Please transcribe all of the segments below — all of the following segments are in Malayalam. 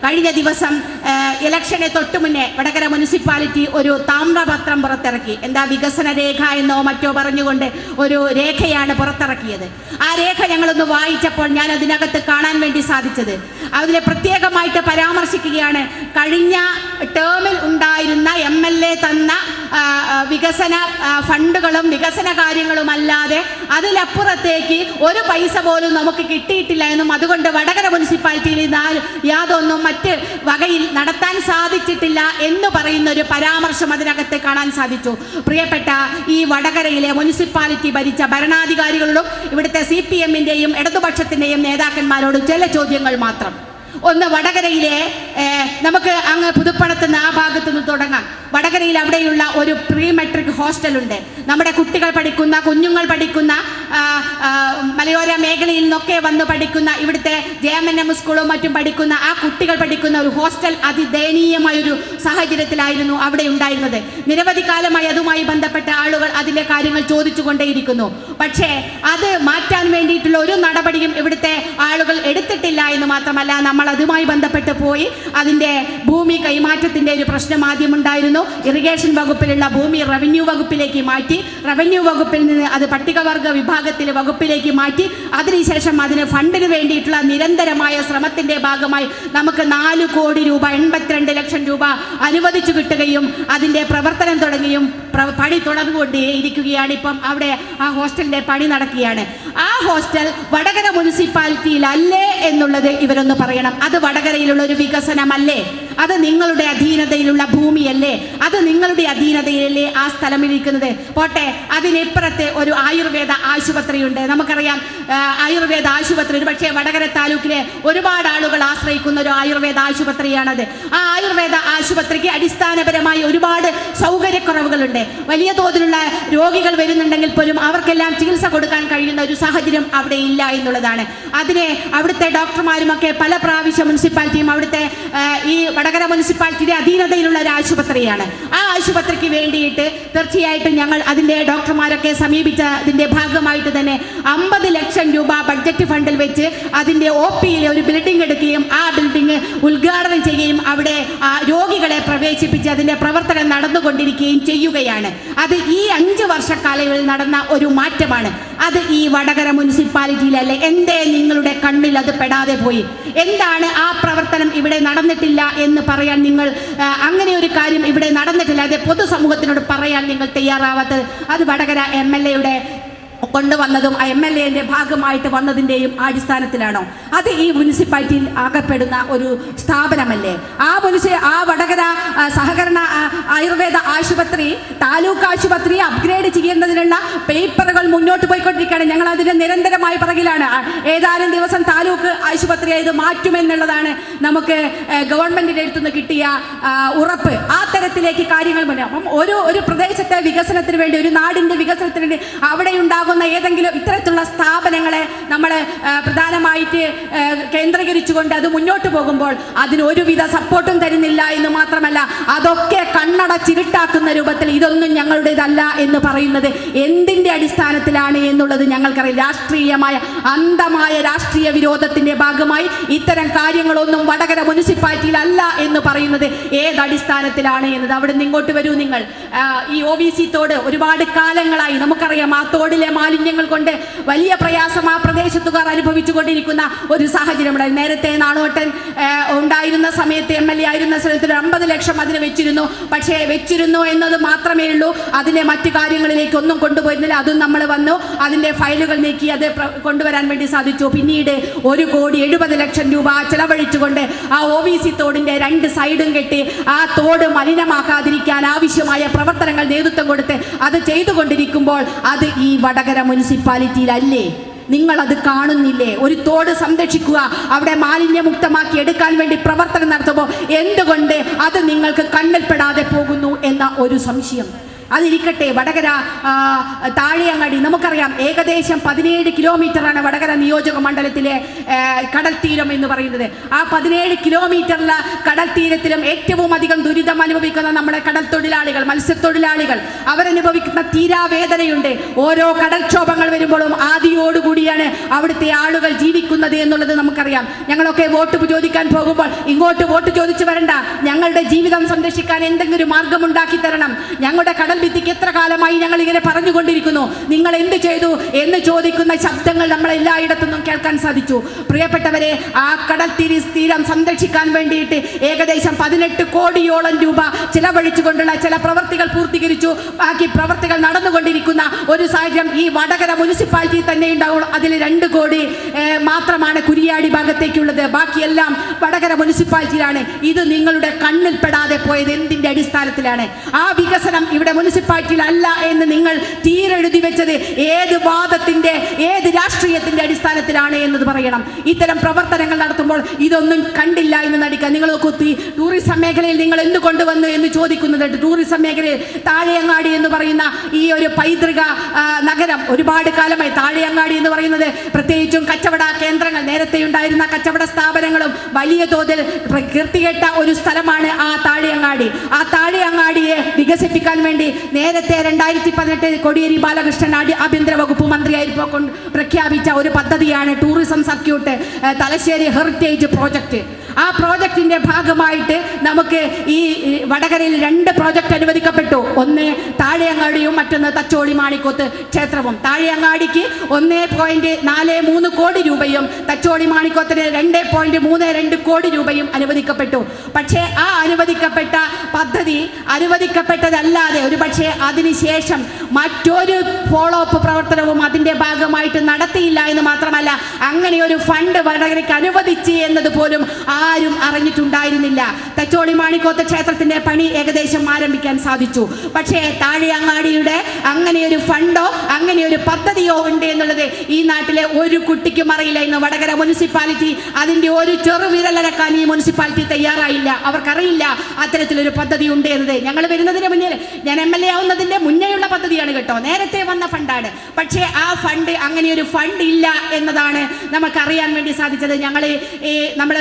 കഴിഞ്ഞ ദിവസം ഇലക്ഷനെ തൊട്ടു മുന്നേ വടകര മുനിസിപ്പാലിറ്റി ഒരു താമ്രപത്രം പുറത്തിറക്കി. എന്താ, വികസന രേഖ എന്നോ മറ്റോ പറഞ്ഞുകൊണ്ട് ഒരു രേഖയാണ് പുറത്തിറക്കിയത്. ആ രേഖ ഞങ്ങളൊന്ന് വായിച്ചപ്പോൾ ഞാൻ അതിനകത്ത് കാണാൻ വേണ്ടി സാധിച്ചത്, അതിൽ പ്രത്യേകമായിട്ട് പരാമർശിക്കുകയാണ് കഴിഞ്ഞ ടേമിൽ ഉണ്ടായിരുന്ന MLA തന്ന വികസന ഫണ്ടുകളും വികസന കാര്യങ്ങളുമല്ലാതെ അതിലപ്പുറത്തേക്ക് ഒരു പൈസ പോലും നമുക്ക് കിട്ടിയിട്ടില്ല എന്നും അതുകൊണ്ട് വടകര മുനിസിപ്പാലിറ്റിയിൽ യാതൊന്നും മറ്റ് വകയിൽ നടത്താൻ സാധിച്ചിട്ടില്ല എന്ന് പറയുന്ന ഒരു പരാമർശം അതിനകത്ത് കാണാൻ സാധിച്ചു. പ്രിയപ്പെട്ട ഈ വടകരയിലെ മുനിസിപ്പാലിറ്റി ഭരിച്ച ഭരണാധികാരികളോടും ഇവിടുത്തെ CPM-ന്റെയും ഇടതുപക്ഷത്തിൻ്റെയും നേതാക്കന്മാരോട് ചില ചോദ്യങ്ങൾ മാത്രം. ഒന്ന്, വടകരയിലെ നമുക്ക് അങ്ങ് പുതുപ്പണത്തുനിന്ന് ആ ഭാഗത്തു നിന്ന് തുടങ്ങാം. വടകരയിൽ അവിടെയുള്ള ഒരു പ്രീ മെട്രിക് ഹോസ്റ്റലുണ്ട്. നമ്മുടെ കുട്ടികൾ പഠിക്കുന്ന, കുഞ്ഞുങ്ങൾ പഠിക്കുന്ന, മലയോര മേഖലയിൽ നിന്നൊക്കെ വന്ന് പഠിക്കുന്ന, ഇവിടുത്തെ JMNM സ്കൂളും മറ്റും പഠിക്കുന്ന ആ കുട്ടികൾ പഠിക്കുന്ന ഒരു ഹോസ്റ്റൽ അതിദയനീയമായൊരു സാഹചര്യത്തിലായിരുന്നു അവിടെ ഉണ്ടായിരുന്നത്. നിരവധി കാലമായി അതുമായി ബന്ധപ്പെട്ട ആളുകൾ അതിൻ്റെ കാര്യങ്ങൾ ചോദിച്ചുകൊണ്ടേയിരിക്കുന്നു. പക്ഷേ അത് മാറ്റാൻ വേണ്ടിയിട്ടുള്ള ഒരു നടപടിയും ഇവിടുത്തെ ആളുകൾ എടുത്തിട്ടില്ല എന്ന് മാത്രമല്ല, നമ്മൾ അതുമായി ബന്ധപ്പെട്ട് പോയി അതിൻ്റെ ഭൂമി കൈമാറ്റത്തിൻ്റെ ഒരു പ്രശ്നം ആദ്യമുണ്ടായിരുന്നു. ഇറിഗേഷൻ വകുപ്പിലുള്ള ഭൂമി റവന്യൂ വകുപ്പിലേക്ക് മാറ്റി, റവന്യൂ വകുപ്പിൽ നിന്ന് അത് പട്ടികവർഗ വിഭാഗത്തിലെ വകുപ്പിലേക്ക് മാറ്റി, അതിനുശേഷം അതിന് ഫണ്ടിന് വേണ്ടിയിട്ടുള്ള നിരന്തരമായ ശ്രമത്തിൻ്റെ ഭാഗമായി നമുക്ക് 4 കോടി രൂപ 82 ലക്ഷം രൂപ അനുവദിച്ചു കിട്ടുകയും അതിൻ്റെ പ്രവർത്തനം തുടങ്ങിയും പണി തുടർന്നുകൊണ്ടേയിരിക്കുകയാണ്. ഇപ്പം അവിടെ ആ ഹോസ്റ്റലിൻ്റെ പണി നടക്കുകയാണ്. ആ ഹോസ്റ്റൽ വടകര മുനിസിപ്പാലിറ്റിയിലല്ലേ എന്നുള്ളത് ഇവരൊന്ന് പറയണം. അത് വടകരയിലുള്ള ഒരു വികസനമല്ലേ? അത് നിങ്ങളുടെ അധീനതയിലുള്ള ഭൂമിയല്ലേ? അത് നിങ്ങളുടെ അധീനതയിലല്ലേ ആ സ്ഥലമിരിക്കുന്നത്? പോട്ടെ, അതിനിപ്പുറത്തെ ഒരു ആയുർവേദ ആശുപത്രിയുണ്ട്. നമുക്കറിയാം ആയുർവേദ ആശുപത്രി ഒരു പക്ഷേ വടകര താലൂക്കിലെ ഒരുപാട് ആളുകൾ ആശ്രയിക്കുന്ന ഒരു ആയുർവേദ ആശുപത്രിയാണത്. ആ ആയുർവേദ ആശുപത്രിക്ക് അടിസ്ഥാനപരമായി ഒരുപാട് സൗകര്യക്കുറവുകളുണ്ട്. വലിയ തോതിലുള്ള രോഗികൾ വരുന്നുണ്ടെങ്കിൽ പോലും അവർക്കെല്ലാം ചികിത്സ കൊടുക്കാൻ കഴിയുന്ന ഒരു സാഹചര്യം അവിടെ ഇല്ല എന്നുള്ളതാണ്. അതിനെ അവിടുത്തെ ഡോക്ടർമാരുമൊക്കെ പല പ്രാവശ്യം മുനിസിപ്പാലിറ്റിയും അവിടുത്തെ ഈ വടകര മുനിസിപ്പാലിറ്റിയുടെ അധീനതയിലുള്ള ഒരു ആശുപത്രിയാണ്. ആ ആശുപത്രിക്ക് വേണ്ടിയിട്ട് തീർച്ചയായിട്ടും ഞങ്ങൾ അതിൻ്റെ ഡോക്ടർമാരൊക്കെ സമീപിച്ചതിൻ്റെ ഭാഗമായിട്ട് തന്നെ 50 ലക്ഷം രൂപ ബഡ്ജറ്റ് ഫണ്ടിൽ വെച്ച് അതിൻ്റെ OPയിൽ ഒരു ബിൽഡിംഗ് എടുക്കുകയും ആ ബിൽഡിംഗ് ഉദ്ഘാടനം ചെയ്യുകയും അവിടെ രോഗികളെ പ്രവേശിപ്പിച്ച് അതിൻ്റെ പ്രവർത്തനം നടന്നുകൊണ്ടിരിക്കുകയും ചെയ്യുകയാണ്. അത് ഈ 5 വർഷക്കാലയളവിൽ നടന്ന ഒരു മാറ്റമാണ്. അത് ഈ വടകര മുനിസിപ്പാലിറ്റിയിലല്ലേ? എന്തേ നിങ്ങളുടെ കണ്ണിൽ അത് പെടാതെ പോയി? എന്താണ് ആ പ്രവർത്തനം ഇവിടെ നടന്നിട്ടില്ല എന്ന് പറയാൻ നിങ്ങൾ, അങ്ങനെ ഒരു കാര്യം ഇവിടെ നടന്നിട്ടില്ല, അത് പൊതുസമൂഹത്തിനോട് പറയാൻ നിങ്ങൾ തയ്യാറാവാത്തത്? അത് വടകര MLA-യുടെ കൊണ്ടുവന്നതും ആ MLA-ന്റെ ഭാഗമായിട്ട് വന്നതിൻ്റെയും അടിസ്ഥാനത്തിലാണോ? അത് ഈ മുനിസിപ്പാലിറ്റിയിൽ ആകപ്പെടുന്ന ഒരു സ്ഥാപനമല്ലേ? ആ വടകര സഹകരണ ആയുർവേദ ആശുപത്രി താലൂക്ക് ആശുപത്രി അപ്ഗ്രേഡ് ചെയ്യുന്നതിനുള്ള പേപ്പറുകൾ മുന്നോട്ട് പോയിക്കൊണ്ടിരിക്കുകയാണ്. ഞങ്ങൾ അതിന് നിരന്തരമായി പിറകിലാണ്. ഏതാനും ദിവസം താലൂക്ക് ആശുപത്രി ഇത് മാറ്റുമെന്നുള്ളതാണ് നമുക്ക് ഗവൺമെൻറ്റിൻ്റെ അടുത്തുനിന്ന് കിട്ടിയ ഉറപ്പ്. ആ തരത്തിലേക്ക് കാര്യങ്ങൾ മുന്നേ. അപ്പം ഒരു പ്രദേശത്തെ വികസനത്തിന് വേണ്ടി, ഒരു നാടിൻ്റെ വികസനത്തിന് വേണ്ടി അവിടെ ഉണ്ടാകുന്ന ഏതെങ്കിലും ഇത്തരത്തിലുള്ള സ്ഥാപനങ്ങളെ നമ്മൾ പ്രധാനമായിട്ട് കേന്ദ്രീകരിച്ചുകൊണ്ട് അത് മുന്നോട്ട് പോകുമ്പോൾ അതിന് ഒരുവിധ സപ്പോർട്ടും തരുന്നില്ല എന്ന് മാത്രമല്ല, അതൊക്കെ കണ്ണടച്ചിരുട്ടാക്കുന്ന രൂപത്തിൽ ഇതൊന്നും ഞങ്ങളുടേതല്ല എന്ന് പറയുന്നത് എന്തിൻ്റെ അടിസ്ഥാനത്തിലാണ് എന്നുള്ളത് ഞങ്ങൾക്കറിയാം. രാഷ്ട്രീയമായ അന്ധമായ രാഷ്ട്രീയ വിരോധത്തിൻ്റെ ഭാഗമായി ഇത്തരം കാര്യങ്ങളൊന്നും വടകര മുനിസിപ്പാലിറ്റിയിൽ അല്ല എന്ന് പറയുന്നത് ഏതടിസ്ഥാനത്തിലാണ് എന്നത്. അവിടെ നിന്ന് ഇങ്ങോട്ട് വരൂ നിങ്ങൾ. ഈ OVC തോട് ഒരുപാട് കാലങ്ങളായി നമുക്കറിയാം. ആ തോടിലെ മാലിന്യങ്ങൾ കൊണ്ട് വലിയ പ്രയാസം ആ പ്രദേശത്തുകാർ അനുഭവിച്ചു കൊണ്ടിരിക്കുന്ന ഒരു സാഹചര്യമുണ്ട്. നേരത്തെ നാണോട്ടൻ ഉണ്ടായിരുന്ന സമയത്ത് MLA ആയിരുന്ന സ്ഥലത്ത് 50 ലക്ഷം അതിന് വെച്ചിരുന്നു. പക്ഷേ വെച്ചിരുന്നു എന്നത് മാത്രമേ ഉള്ളൂ, അതിനെ മറ്റു കാര്യങ്ങളിലേക്ക് ഒന്നും കൊണ്ടുപോയിരുന്നില്ല. അതും നമ്മൾ വന്നു അതിൻ്റെ ഫയലുകൾ നീക്കി അത് കൊണ്ടുവരാൻ വേണ്ടി സാധിച്ചു. പിന്നീട് 1 കോടി 70 ലക്ഷം രൂപ ചെലവഴിച്ചുകൊണ്ട് ആ OVC തോടിൻ്റെ 2 സൈഡും കെട്ടി ആ തോട് മലിനമാക്കാതിരിക്കാൻ ആവശ്യമായ പ്രവർത്തനങ്ങൾ നേതൃത്വം കൊടുത്ത് അത് ചെയ്തുകൊണ്ടിരിക്കുമ്പോൾ അത് ഈ വടകര മുനിസിപ്പാലിറ്റിയിലല്ലേ? നിങ്ങളത് കാണുന്നില്ലേ? ഒരു തോട് സംരക്ഷിക്കുക, അവിടെ മാലിന്യമുക്തമാക്കി എടുക്കാൻ വേണ്ടി പ്രവർത്തനം നടത്തുമ്പോൾ എന്തുകൊണ്ട് അത് നിങ്ങൾക്ക് കണ്ണിൽപ്പെടാതെ പോകുന്നു എന്ന ഒരു സംശയം. അതിരിക്കട്ടെ, വടകര താഴെയങ്ങാടി നമുക്കറിയാം ഏകദേശം 17 കിലോമീറ്ററാണ് വടകര നിയോജക മണ്ഡലത്തിലെ കടൽ തീരം എന്ന് പറയുന്നത്. ആ 17 കിലോമീറ്ററിലെ കടൽ തീരത്തിലും ഏറ്റവും അധികം ദുരിതം അനുഭവിക്കുന്ന നമ്മുടെ കടൽ തൊഴിലാളികൾ, മത്സ്യത്തൊഴിലാളികൾ, അവരനുഭവിക്കുന്ന തീരാവേദനയുണ്ട്. ഓരോ കടൽക്ഷോഭങ്ങൾ വരുമ്പോഴും ആദിയോടുകൂടിയാണ് അവിടുത്തെ ആളുകൾ ജീവിക്കുന്നത് എന്നുള്ളത് നമുക്കറിയാം. ഞങ്ങളൊക്കെ വോട്ട് ചോദിക്കാൻ പോകുമ്പോൾ ഇങ്ങോട്ട് വോട്ട് ചോദിച്ചു വരണ്ട, ഞങ്ങളുടെ ജീവിതം സംരക്ഷിക്കാൻ എന്തെങ്കിലും മാർഗമുണ്ടാക്കി തരണം. ഞങ്ങളുടെ കടൽ ഭിത്തിക്ക് എത്ര കാലമായി ഞങ്ങൾ ഇങ്ങനെ പറഞ്ഞുകൊണ്ടിരിക്കുന്നു, നിങ്ങൾ എന്ത് ചെയ്തു എന്ന് ചോദിക്കുന്ന ശബ്ദങ്ങൾ നമ്മൾ എല്ലായിടത്തുനിന്നും കേൾക്കാൻ സാധിച്ചു. പ്രിയപ്പെട്ടവരെ, ആ കടൽ തീരം സംരക്ഷിക്കാൻ വേണ്ടിയിട്ട് ഏകദേശം 18 കോടിയോളം രൂപ ചിലവഴിച്ചുകൊണ്ടുള്ള ചില പ്രവർത്തികൾ പൂർത്തീകരിച്ചു. ബാക്കി പ്രവർത്തികൾ നടന്നുകൊണ്ടിരിക്കുന്ന ഒരു സാഹചര്യം ഈ വടകര മുനിസിപ്പാലിറ്റി തന്നെ ഉണ്ടാവുള്ളൂ. അതിൽ 2 കോടി മാത്രമാണ് കുരിയാടി ഭാഗത്തേക്കുള്ളത്, ബാക്കിയെല്ലാം വടകര മുനിസിപ്പാലിറ്റിയിലാണ്. ഇത് നിങ്ങളുടെ കണ്ണിൽ പെടാതെ പോയത് എന്തിന്റെ അടിസ്ഥാനത്തിലാണ്? ആ വികസനം ഇവിടെ മുനിസിപ്പാലിറ്റിയിൽ അല്ല എന്ന് നിങ്ങൾ തീരെഴുതി വെച്ചത് ഏത് വാദത്തിന്റെ, ഏത് രാഷ്ട്രീയത്തിന്റെ അടിസ്ഥാനത്തിലാണ് എന്നത് പറയണം. ഇത്തരം പ്രവർത്തനങ്ങൾ നടത്തുമ്പോൾ ഇതൊന്നും കണ്ടില്ല എന്ന് നടിക്കുക. നിങ്ങൾ കുത്തി ടൂറിസം മേഖലയിൽ നിങ്ങൾ എന്ത് കൊണ്ടുവന്നു എന്ന് ചോദിക്കുന്നുണ്ട്. ടൂറിസം മേഖലയിൽ താഴെയങ്ങാടി എന്ന് പറയുന്ന ഈ ഒരു പൈതൃക നഗരം ഒരുപാട് കാലമായി, താഴെയങ്ങാടി എന്ന് പറയുന്നത് പ്രത്യേകിച്ചും കച്ചവട കേന്ദ്രങ്ങൾ, നേരത്തെ ഉണ്ടായിരുന്ന കച്ചവട സ്ഥാപനങ്ങളും വലിയ തോതിൽ കീർത്തികേട്ട ഒരു സ്ഥലമാണ് ആ താഴെയങ്ങാടി. ആ താഴെയങ്ങാടിയെ വികസിപ്പിക്കാൻ വേണ്ടി നേരത്തെ 2018 കോടിയേരി ബാലകൃഷ്ണൻ ആഭ്യന്തര വകുപ്പ് മന്ത്രിയായിരിക്കും പ്രഖ്യാപിച്ച ഒരു പദ്ധതിയാണ് tourism circuit Thalassery heritage project. ആ പ്രോജക്റ്റിന്റെ ഭാഗമായിട്ട് നമുക്ക് ഈ വടകരയിൽ 2 പ്രോജക്റ്റ് അനുവദിക്കപ്പെട്ടു. ഒന്ന് താഴെയങ്ങാടിയും മറ്റൊന്ന് തച്ചോളി മാണിക്കോത്ത് ക്ഷേത്രവും. താഴെയങ്ങാടിക്ക് 1.43 കോടി രൂപയും തച്ചോളി മാണിക്കോത്തിന് 2.32 കോടി രൂപയും അനുവദിക്കപ്പെട്ടു. പക്ഷേ ആ അനുവദിക്കപ്പെട്ട പദ്ധതി അനുവദിക്കപ്പെട്ടതല്ലാതെ ഒരു പക്ഷേ അതിനുശേഷം മറ്റൊരു ഫോളോ അപ്പ് പ്രവർത്തനവും അതിൻ്റെ ഭാഗമായിട്ട് നടത്തിയില്ല എന്ന് മാത്രമല്ല, അങ്ങനെ ഒരു ഫണ്ട് വടകരയ്ക്ക് അനുവദിച്ച് എന്നത് പോലും ആരും അറിഞ്ഞിട്ടുണ്ടായിരുന്നില്ല. തച്ചോളി മാണിക്കോത്ത് ക്ഷേത്രത്തിന്റെ പണി ഏകദേശം ആരംഭിക്കാൻ സാധിച്ചു. പക്ഷേ താഴെയങ്ങാടിയുടെ അങ്ങനെ ഒരു ഫണ്ടോ അങ്ങനെ ഒരു പദ്ധതിയോ ഉണ്ട് എന്നുള്ളത് ഈ നാട്ടിലെ ഒരു കുട്ടിക്കും അറിയില്ല. ഇന്ന് വടകര മുനിസിപ്പാലിറ്റി അതിന്റെ ഒരു ചെറുവിരലനക്കാൻ ഈ മുനിസിപ്പാലിറ്റി തയ്യാറായില്ല. അവർക്കറിയില്ല അത്തരത്തിലൊരു പദ്ധതി ഉണ്ട് എന്നത്. ഞങ്ങൾ വരുന്നതിന് മുന്നേ, ഞാൻ MLA ആവുന്നതിന്റെ മുന്നേയുള്ള പദ്ധതിയാണ് കേട്ടോ, നേരത്തെ വന്ന ഫണ്ടാണ്. പക്ഷേ ആ ഫണ്ട്, അങ്ങനെ ഒരു ഫണ്ട് ഇല്ല എന്നതാണ് നമുക്കറിയാൻ വേണ്ടി സാധിച്ചത്. നമ്മൾ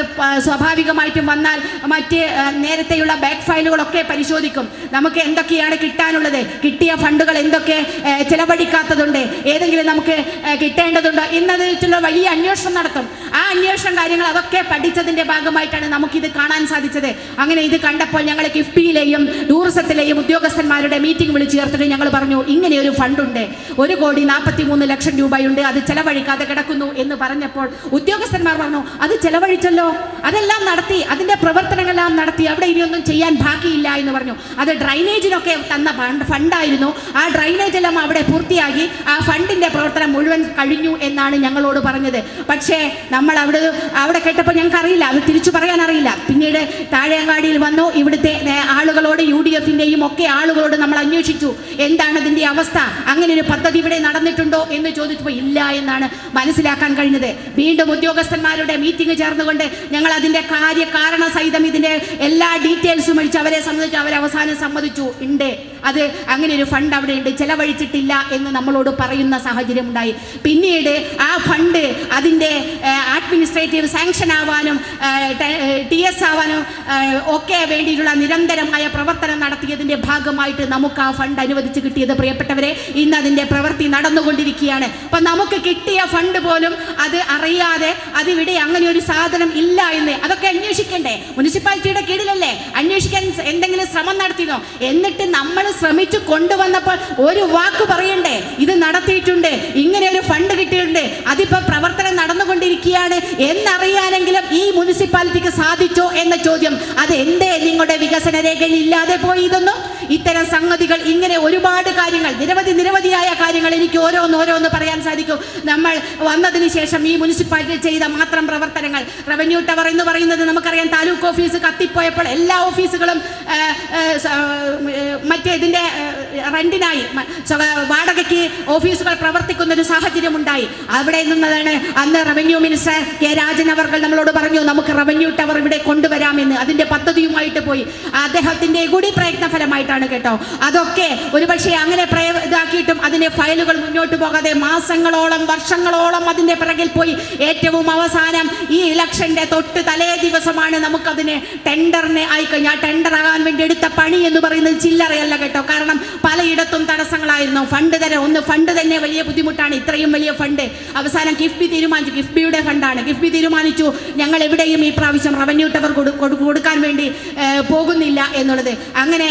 സ്വാഭാവികമായിട്ടും വന്നാൽ മറ്റ് നേരത്തെയുള്ള ബാക്ക് ഫയലുകളൊക്കെ പരിശോധിക്കും. നമുക്ക് എന്തൊക്കെയാണ് കിട്ടാനുള്ളത്, കിട്ടിയ ഫണ്ടുകൾ എന്തൊക്കെ ചിലവഴിക്കാത്തതുണ്ട്, ഏതെങ്കിലും നമുക്ക് കിട്ടേണ്ടതുണ്ടോ എന്നതിലുള്ള വലിയ അന്വേഷണം നടത്തും. ആ അന്വേഷണ കാര്യങ്ങൾ അതൊക്കെ പഠിച്ചതിൻ്റെ ഭാഗമായിട്ടാണ് നമുക്കിത് കാണാൻ സാധിച്ചത്. അങ്ങനെ ഇത് കണ്ടപ്പോൾ ഞങ്ങൾ കിഫ്ബിയിലെയും ടൂറിസത്തിലെയും ഉദ്യോഗസ്ഥന്മാരുടെ മീറ്റിംഗ് വിളിച്ചു ചേർത്തിട്ട് ഞങ്ങൾ പറഞ്ഞു, ഇങ്ങനെ ഒരു ഫണ്ടുണ്ട്, 1,43,00,000 രൂപയുണ്ട്, അത് ചെലവഴിക്കാതെ കിടക്കുന്നു എന്ന് പറഞ്ഞപ്പോൾ ഉദ്യോഗസ്ഥന്മാർ പറഞ്ഞു, അത് ചെലവഴിച്ചല്ലോ, അതെല്ലാം നടത്തി, അതിൻ്റെ പ്രവർത്തനങ്ങളെല്ലാം നടത്തി, അവിടെ ഇനിയൊന്നും ചെയ്യാൻ ബാക്കിയില്ല എന്ന് പറഞ്ഞു. അത് ഡ്രൈനേജിനൊക്കെ തന്ന ഫണ്ടായിരുന്നു. ആ ഡ്രൈനേജ് എല്ലാം അവിടെ പൂർത്തിയാക്കി, ആ ഫണ്ടിൻ്റെ പ്രവർത്തനം മുഴുവൻ കഴിഞ്ഞു എന്നാണ് ഞങ്ങളോട് പറഞ്ഞത്. പക്ഷേ നമ്മൾ അവിടെ കേട്ടപ്പോൾ ഞങ്ങൾക്ക് അറിയില്ല, അത് തിരിച്ചു പറയാൻ അറിയില്ല. പിന്നീട് താഴെയങ്ങാടിയിൽ വന്നു, ഇവിടുത്തെ ആളുകളോട്, UDFിൻ്റെയും ഒക്കെ ആളുകളോട് നമ്മൾ അന്വേഷിച്ചു, എന്താണ് അതിൻ്റെ അവസ്ഥ, അങ്ങനെ ഒരു പദ്ധതി ഇവിടെ നടന്നിട്ടുണ്ടോ എന്ന് ചോദിച്ചപ്പോൾ ഇല്ല എന്നാണ് മനസ്സിലാക്കാൻ കഴിഞ്ഞത്. വീണ്ടും ഉദ്യോഗസ്ഥന്മാരുടെ മീറ്റിംഗ് ചേർന്നുകൊണ്ട് ഞങ്ങൾ അതിൻ്റെ കാരണ സഹിതം ഇതിൻ്റെ എല്ലാ ഡീറ്റെയിൽസും അടിച്ച് അവരെ സംബന്ധിച്ച് അവസാനം സമ്മതിച്ചു, ഉണ്ട്, അത് അങ്ങനെ ഒരു ഫണ്ട് അവിടെ ഉണ്ട്, ചെലവഴിച്ചിട്ടില്ല എന്ന് നമ്മളോട് പറയുന്ന സാഹചര്യം ഉണ്ടായി. പിന്നീട് ആ ഫണ്ട് അതിൻ്റെ അഡ്മിനിസ്ട്രേറ്റീവ് സാങ്ഷൻ ആവാനും TS ആവാനും ഒക്കെ വേണ്ടിയിട്ടുള്ള നിരന്തരമായ പ്രവർത്തനം നടത്തിയതിൻ്റെ ഭാഗമായിട്ട് നമുക്ക് ആ ഫണ്ട് അനുവദിച്ച് കിട്ടിയത്. പ്രിയപ്പെട്ടവരെ, ഇന്ന് അതിൻ്റെ പ്രവൃത്തി നടന്നുകൊണ്ടിരിക്കുകയാണ്. അപ്പം നമുക്ക് കിട്ടിയ ഫണ്ട് പോലും അത് അറിയാതെ അതിവിടെ അങ്ങനെ ഒരു സാധനം ഇല്ല എന്ന് അതൊക്കെ അന്വേഷിക്കണ്ടേ? മുനിസിപ്പാലിറ്റിയുടെ കീഴിലല്ലേ, അന്വേഷിക്കാൻ എന്തെങ്കിലും ശ്രമം നടത്തിയോ? എന്നിട്ട് നമ്മൾ ശ്രമിച്ചു കൊണ്ടുവന്നപ്പോൾ ഒരു വാക്ക് പറയണ്ടേ, ഇത് നടത്തിയിട്ടുണ്ട്, ഇങ്ങനെ ഒരു ഫണ്ട് കിട്ടിയിട്ടുണ്ട്, അതിപ്പോൾ പ്രവർത്തനം നടന്നുകൊണ്ടിരിക്കുകയാണ് എന്നറിയാനെങ്കിലും ഈ മുനിസിപ്പാലിറ്റിക്ക് സാധിച്ചോ എന്ന ചോദ്യം, അത് എന്തേ നിങ്ങളുടെ വികസന രേഖയിൽ ഇല്ലാതെ പോയി? ഇതൊന്നും ഇത്തരം സംഗതികൾ, ഇങ്ങനെ ഒരുപാട് കാര്യങ്ങൾ, നിരവധിയായ കാര്യങ്ങൾ എനിക്ക് ഓരോന്ന് പറയാൻ സാധിക്കും. നമ്മൾ വന്നതിന് ശേഷം ഈ മുനിസിപ്പാലിറ്റി ചെയ്ത മാത്രം പ്രവർത്തനങ്ങൾ, റവന്യൂ ടവർ എന്ന് പറയുന്നത് നമുക്കറിയാം, താലൂക്ക് ഓഫീസ് കത്തിപ്പോയപ്പോൾ എല്ലാ ഓഫീസുകളും ഇതിൻ്റെ റെന്റിനായി വാടകയ്ക്ക് ഓഫീസുകൾ പ്രവർത്തിക്കുന്ന ഒരു സാഹചര്യം ഉണ്ടായി. അവിടെ നിന്നതാണ് അന്ന് revenue revenue minister K Rajan അവർ നമ്മളോട് പറഞ്ഞു നമുക്ക് റവന്യൂ ടവർ ഇവിടെ കൊണ്ടുവരാമെന്ന്. അതിന്റെ പദ്ധതിയുമായിട്ട് പോയി. അദ്ദേഹത്തിന്റെ കൂടി പ്രയത്ന ഫലമായിട്ടാണ് കേട്ടോ. അതൊക്കെ ഒരുപക്ഷെ അങ്ങനെ ഇതാക്കിയിട്ടും അതിന്റെ ഫയലുകൾ മുന്നോട്ട് പോകാതെ മാസങ്ങളോളം വർഷങ്ങളോളം അതിന്റെ പിറകിൽ പോയി. ഏറ്റവും അവസാനം ഈ ഇലക്ഷന്റെ തൊട്ട് തലേ ദിവസമാണ് നമുക്കതിന് ടെൻഡറിനെ ആയിക്കഴിഞ്ഞാൽ ടെൻഡർ ആകാൻ വേണ്ടി എടുത്ത പണി എന്ന് പറയുന്നത് ചില്ലറയല്ല കേട്ടോ. കാരണം പലയിടത്തും തടസ്സങ്ങളായിരുന്നു. ഫണ്ട് തന്നെ വലിയ ബുദ്ധിമുട്ടാണ്. ഇത്രയും വലിയ ഫണ്ട് അവസാനം കിഫ്ബി തീരുമാനിച്ചു. കിഫ്ബിയുടെ ഫണ്ടാണ്. കിഫ്ബി തീരുമാനിച്ചു ഞങ്ങൾ എവിടെയും ഈ പ്രാവശ്യം റവന്യൂ ടവർ കൊടുക്കാൻ വേണ്ടി പോകുന്നില്ല എന്നുള്ളത്. അങ്ങനെ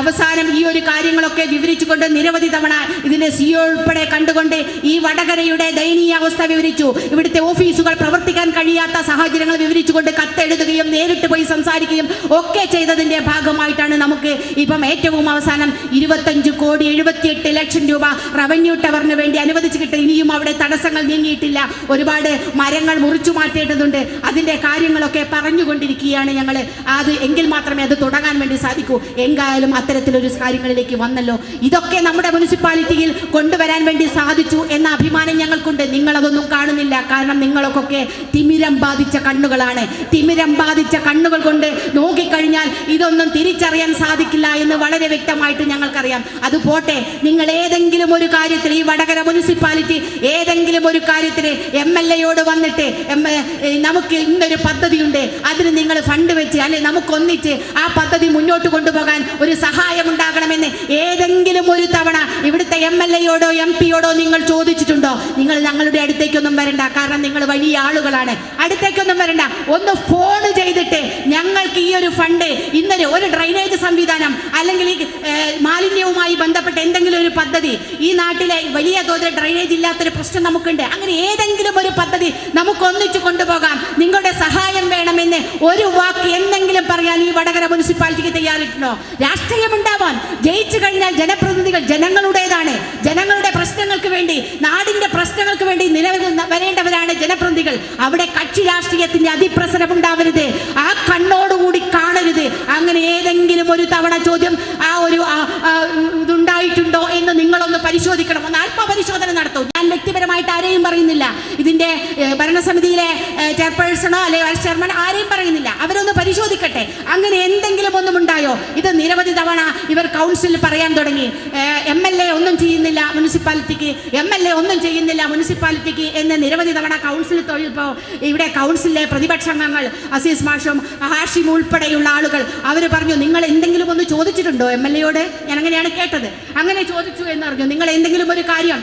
അവസാനം ഈ ഒരു കാര്യങ്ങളൊക്കെ വിവരിച്ചുകൊണ്ട് നിരവധി തവണ ഇതിന്റെ സിഇഒ ഉൾപ്പെടെ കണ്ടുകൊണ്ട് ഈ വടകരയുടെ ദയനീയ അവസ്ഥ വിവരിച്ചു. ഇവിടുത്തെ ഓഫീസുകൾ പ്രവർത്തിക്കാൻ കഴിയാത്ത സാഹചര്യങ്ങൾ വിവരിച്ചുകൊണ്ട് കത്തെഴുതുകയും നേരിട്ട് പോയി സംസാരിക്കുകയും ഒക്കെ ചെയ്തതിന്റെ ഭാഗമായിട്ടാണ് നമുക്ക് ഇപ്പം ഏറ്റവും അവസാനം 25,78,00,000 രൂപ റവന്യൂ ടവറിന് വേണ്ടി അനുവദിച്ചു കിട്ടും. ഇനിയും അവിടെ തടസ്സങ്ങൾ നീങ്ങിയിട്ടില്ല. ഒരുപാട് മരങ്ങൾ മുറിച്ചു മാറ്റേണ്ടതുണ്ട്. അതിന്റെ കാര്യങ്ങളൊക്കെ പറഞ്ഞുകൊണ്ടിരിക്കുകയാണ് ഞങ്ങൾ. അത് എങ്കിൽ മാത്രമേ അത് തുടങ്ങാൻ വേണ്ടി സാധിക്കൂ. എങ്കായാലും അത്തരത്തിലൊരു കാര്യങ്ങളിലേക്ക് വന്നല്ലോ. ഇതൊക്കെ നമ്മുടെ മുനിസിപ്പാലിറ്റിയിൽ കൊണ്ടുവരാൻ വേണ്ടി സാധിച്ചു എന്ന അഭിമാനം ഞങ്ങൾക്കുണ്ട്. നിങ്ങളതൊന്നും കാണുന്നില്ല. കാരണം നിങ്ങൾക്കൊക്കെ തിമിരം ബാധിച്ച കണ്ണുകളാണ്. തിമിരം ബാധിച്ച കണ്ണുകൾ കൊണ്ട് നോക്കിക്കഴിഞ്ഞാൽ ഇതൊന്നും തിരിച്ചറിയാൻ സാധിക്കില്ല എന്ന് വളരെ വ്യക്തമായിട്ട് ഞങ്ങൾക്കറിയാം. അത് പോട്ടെ, നിങ്ങൾ ഏതെങ്കിലും ഒരു കാര്യത്തിൽ ഈ വടകര മുനിസിപ്പാലിറ്റി ഏതെങ്കിലും ഒരു കാര്യത്തിന് MLAയോട് വന്നിട്ട് നമുക്ക് ഇന്നൊരു പദ്ധതിയുണ്ട്, അതിന് നിങ്ങൾ ഫണ്ട് വെച്ച് അല്ലെ നമുക്കൊന്നിച്ച് ആ പദ്ധതി മുന്നോട്ട് കൊണ്ടുപോകാൻ ഒരു സഹായം ഉണ്ടാകണമെന്ന് ഏതെങ്കിലും ഒരു തവണ ഇവിടുത്തെ MLAയോടോ MP യോടോ നിങ്ങൾ ചോദിച്ചിട്ടുണ്ടോ? നിങ്ങൾ ഞങ്ങളുടെ അടുത്തേക്കൊന്നും വരണ്ട. കാരണം നിങ്ങൾ വലിയ ആളുകളാണ്. അടുത്തേക്കൊന്നും വരണ്ട. ഒന്ന് ഫോൺ ചെയ്തിട്ട് ഞങ്ങൾക്ക് ഈ ഒരു ഫണ്ട് ഇന്നലെ ഒരു ഡ്രൈനേജ് സംവിധാനം അല്ലെങ്കിൽ ഈ മാലിന്യവുമായി ബന്ധപ്പെട്ട എന്തെങ്കിലും ഒരു പദ്ധതി, ഈ നാട്ടിലെ വലിയ തോതിൽ ഡ്രൈനേജ് ഇല്ലാത്തൊരു പ്രശ്നം നമുക്കുണ്ട്, അങ്ങനെ ഏതെങ്കിലും ഒരു പദ്ധതി നമുക്ക് ഒന്നിച്ചു കൊണ്ടുപോകാം, നിങ്ങളുടെ സഹായം വേണമെന്ന് ഒരു വാക്ക് എന്തെങ്കിലും പറയാൻ ഈ വടകര മുനിസിപ്പാലിറ്റിക്ക് തയ്യാറിട്ടുണ്ടോ? രാഷ്ട്രീയം ഉണ്ടാവാൻ ജയിച്ചു കഴിഞ്ഞാൽ ജനപ്രതിനിധികൾ ജനങ്ങളുടേതാണ്. ജനങ്ങളുടെ പ്രശ്നങ്ങൾക്ക് വേണ്ടി, നാടിന്റെ പ്രശ്നങ്ങൾക്ക് വേണ്ടി വരേണ്ടവരാണ് ജനപ്രതിനിധികൾ. അവിടെ കക്ഷി രാഷ്ട്രീയത്തിന്റെ അതിപ്രസരം ഉണ്ടാവരുത്. ആ കണ്ണോടുകൂടി കാണരുത്. അങ്ങനെ ഏതെങ്കിലും ഒരു തവണ ചോദ്യം ആ ഒരു ഇതുണ്ടായിട്ടുണ്ടോ എന്ന് നിങ്ങളൊന്ന് പരിശോധിക്കണം. ഒന്ന് ആത്മപരിശോധന നടത്തും. ഞാൻ വ്യക്തിപരമായിട്ട് ആരെയും പറയുന്നില്ല. ഇതിന്റെ ഭരണസമിതിയിലെ ചെയർപേഴ്സണോ അല്ലെ വൈസ് ചെയർമാൻ ആരെയും പറയുന്നില്ല. അവരൊന്ന് പരിശോധിക്കട്ടെ. അങ്ങനെ എന്തെങ്കിലും ഒന്നും ഉണ്ടായോ? ഇത് നിരവധി തവണ ഇവർ കൗൺസിലിൽ പറയാൻ തുടങ്ങി. MLA ഒന്നും ചെയ്യുന്നില്ല മുനിസിപ്പാലിറ്റിക്ക്, MLA ഒന്നും ചെയ്യുന്നില്ല മുനിസിപ്പാലിറ്റിക്ക് എന്ന് നിരവധി തവണ കൗൺസിലിൽ തൊഴിൽപ്പോൾ ഇവിടെ കൗൺസിലിലെ പ്രതിപക്ഷാംഗങ്ങൾ അസീസ് മാഷും ഹാഷിം ഉൾപ്പെടെയുള്ള ആളുകൾ അവർ പറഞ്ഞു നിങ്ങൾ എന്തെങ്കിലും ഒന്ന് ചോദിച്ചിട്ടുണ്ടോ MLAയോട്? ഞാൻ അങ്ങനെയാണ് കേട്ടത്. അങ്ങനെ ചോദിച്ചു എന്ന് പറഞ്ഞു. നിങ്ങൾ എന്തെങ്കിലും ഒരു കാര്യം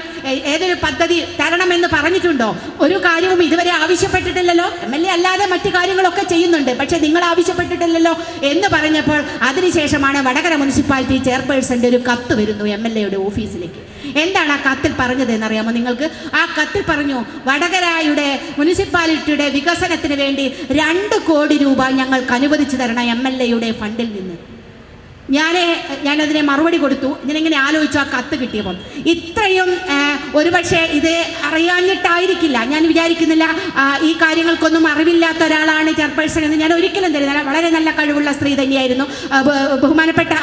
ഏതൊരു പദ്ധതി തരണമെന്ന് പറഞ്ഞിട്ടുണ്ടോ? ഒരു കാര്യവും ഇതുവരെ ആവശ്യപ്പെട്ടിട്ടില്ലല്ലോ. MLA അല്ലാതെ മറ്റു കാര്യങ്ങളൊക്കെ ചെയ്യുന്നുണ്ട്, പക്ഷെ നിങ്ങൾ ആവശ്യപ്പെട്ടിട്ടില്ലല്ലോ എന്ന് പറഞ്ഞപ്പോൾ അതിനുശേഷമാണ് വടകര മുനിസിപ്പാലിറ്റി ചെയർപേഴ്സന്റെ ഒരു കത്ത് വരുന്നു MLAയുടെ ഓഫീസിലേക്ക്. എന്താണ് ആ കത്തിൽ പറഞ്ഞത് എന്നറിയാമോ നിങ്ങൾക്ക്? ആ കത്തിൽ പറഞ്ഞു വടകരയുടെ മുനിസിപ്പാലിറ്റിയുടെ വികസനത്തിന് വേണ്ടി 2 കോടി രൂപ ഞങ്ങൾക്ക് അനുവദിച്ചു തരണം MLAയുടെ ഫണ്ടിൽ നിന്ന്. ഞാനതിനെ മറുപടി കൊടുത്തു. ഞാനിങ്ങനെ ആലോചിച്ചു ആ കത്ത് കിട്ടിയപ്പം. ഇത്രയും ഒരുപക്ഷെ ഇത് അറിയാഞ്ഞിട്ടായിരിക്കില്ല, ഞാൻ വിചാരിക്കുന്നില്ല ഈ കാര്യങ്ങൾക്കൊന്നും അറിവില്ലാത്ത ഒരാളാണ് ചെയർപേഴ്സൺ എന്ന് ഞാൻ ഒരിക്കലും തരുന്നില്ല. വളരെ നല്ല കഴിവുള്ള സ്ത്രീ തന്നെയായിരുന്നു ബഹുമാനപ്പെട്ട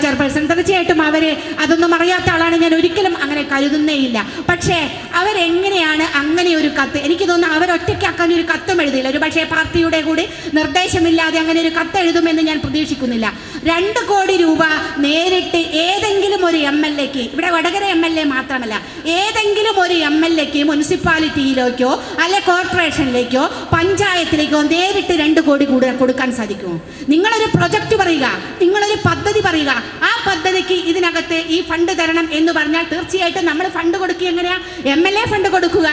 ചെയർപേഴ്സൺ. തീർച്ചയായിട്ടും അവർ അതൊന്നും അറിയാത്ത ആളാണ് ഞാൻ ഒരിക്കലും അങ്ങനെ കരുതുന്നേയില്ല. പക്ഷേ അവരെങ്ങനെയാണ് അങ്ങനെ ഒരു കത്ത്, എനിക്ക് തോന്നുന്നു അവരൊറ്റയ്ക്കാക്കാൻ ഒരു കത്തും എഴുതില്ല. ഒരു പക്ഷേ പാർട്ടിയുടെ കൂടി നിർദ്ദേശമില്ലാതെ അങ്ങനെ ഒരു കത്ത് എഴുതുമെന്ന് ഞാൻ പ്രതീക്ഷിക്കുന്നില്ല. 2 കോടി രൂപ നേരിട്ട് ഏതെങ്കിലും ഒരു MLAക്ക്, ഇവിടെ വടകര MLA മാത്രമല്ല, ഏതെങ്കിലും ഒരു MLAക്ക് മുനിസിപ്പാലിറ്റിയിലേക്കോ അല്ലെ കോർപ്പറേഷനിലേക്കോ പഞ്ചായത്തിലേക്കോ നേരിട്ട് 2 കോടി കൊടുക്കാൻ സാധിക്കുമോ? നിങ്ങളൊരു പ്രൊജക്റ്റ് പറയുക, നിങ്ങളൊരു പദ്ധതി പറയുക, ആ പദ്ധതിക്ക് ഇതിനകത്ത് ഈ ഫണ്ട് തരണം എന്ന് പറഞ്ഞാൽ തീർച്ചയായിട്ടും നമ്മൾ ഫണ്ട് കൊടുക്കുക. എങ്ങനെയാ MLA ഫണ്ട് കൊടുക്കുക?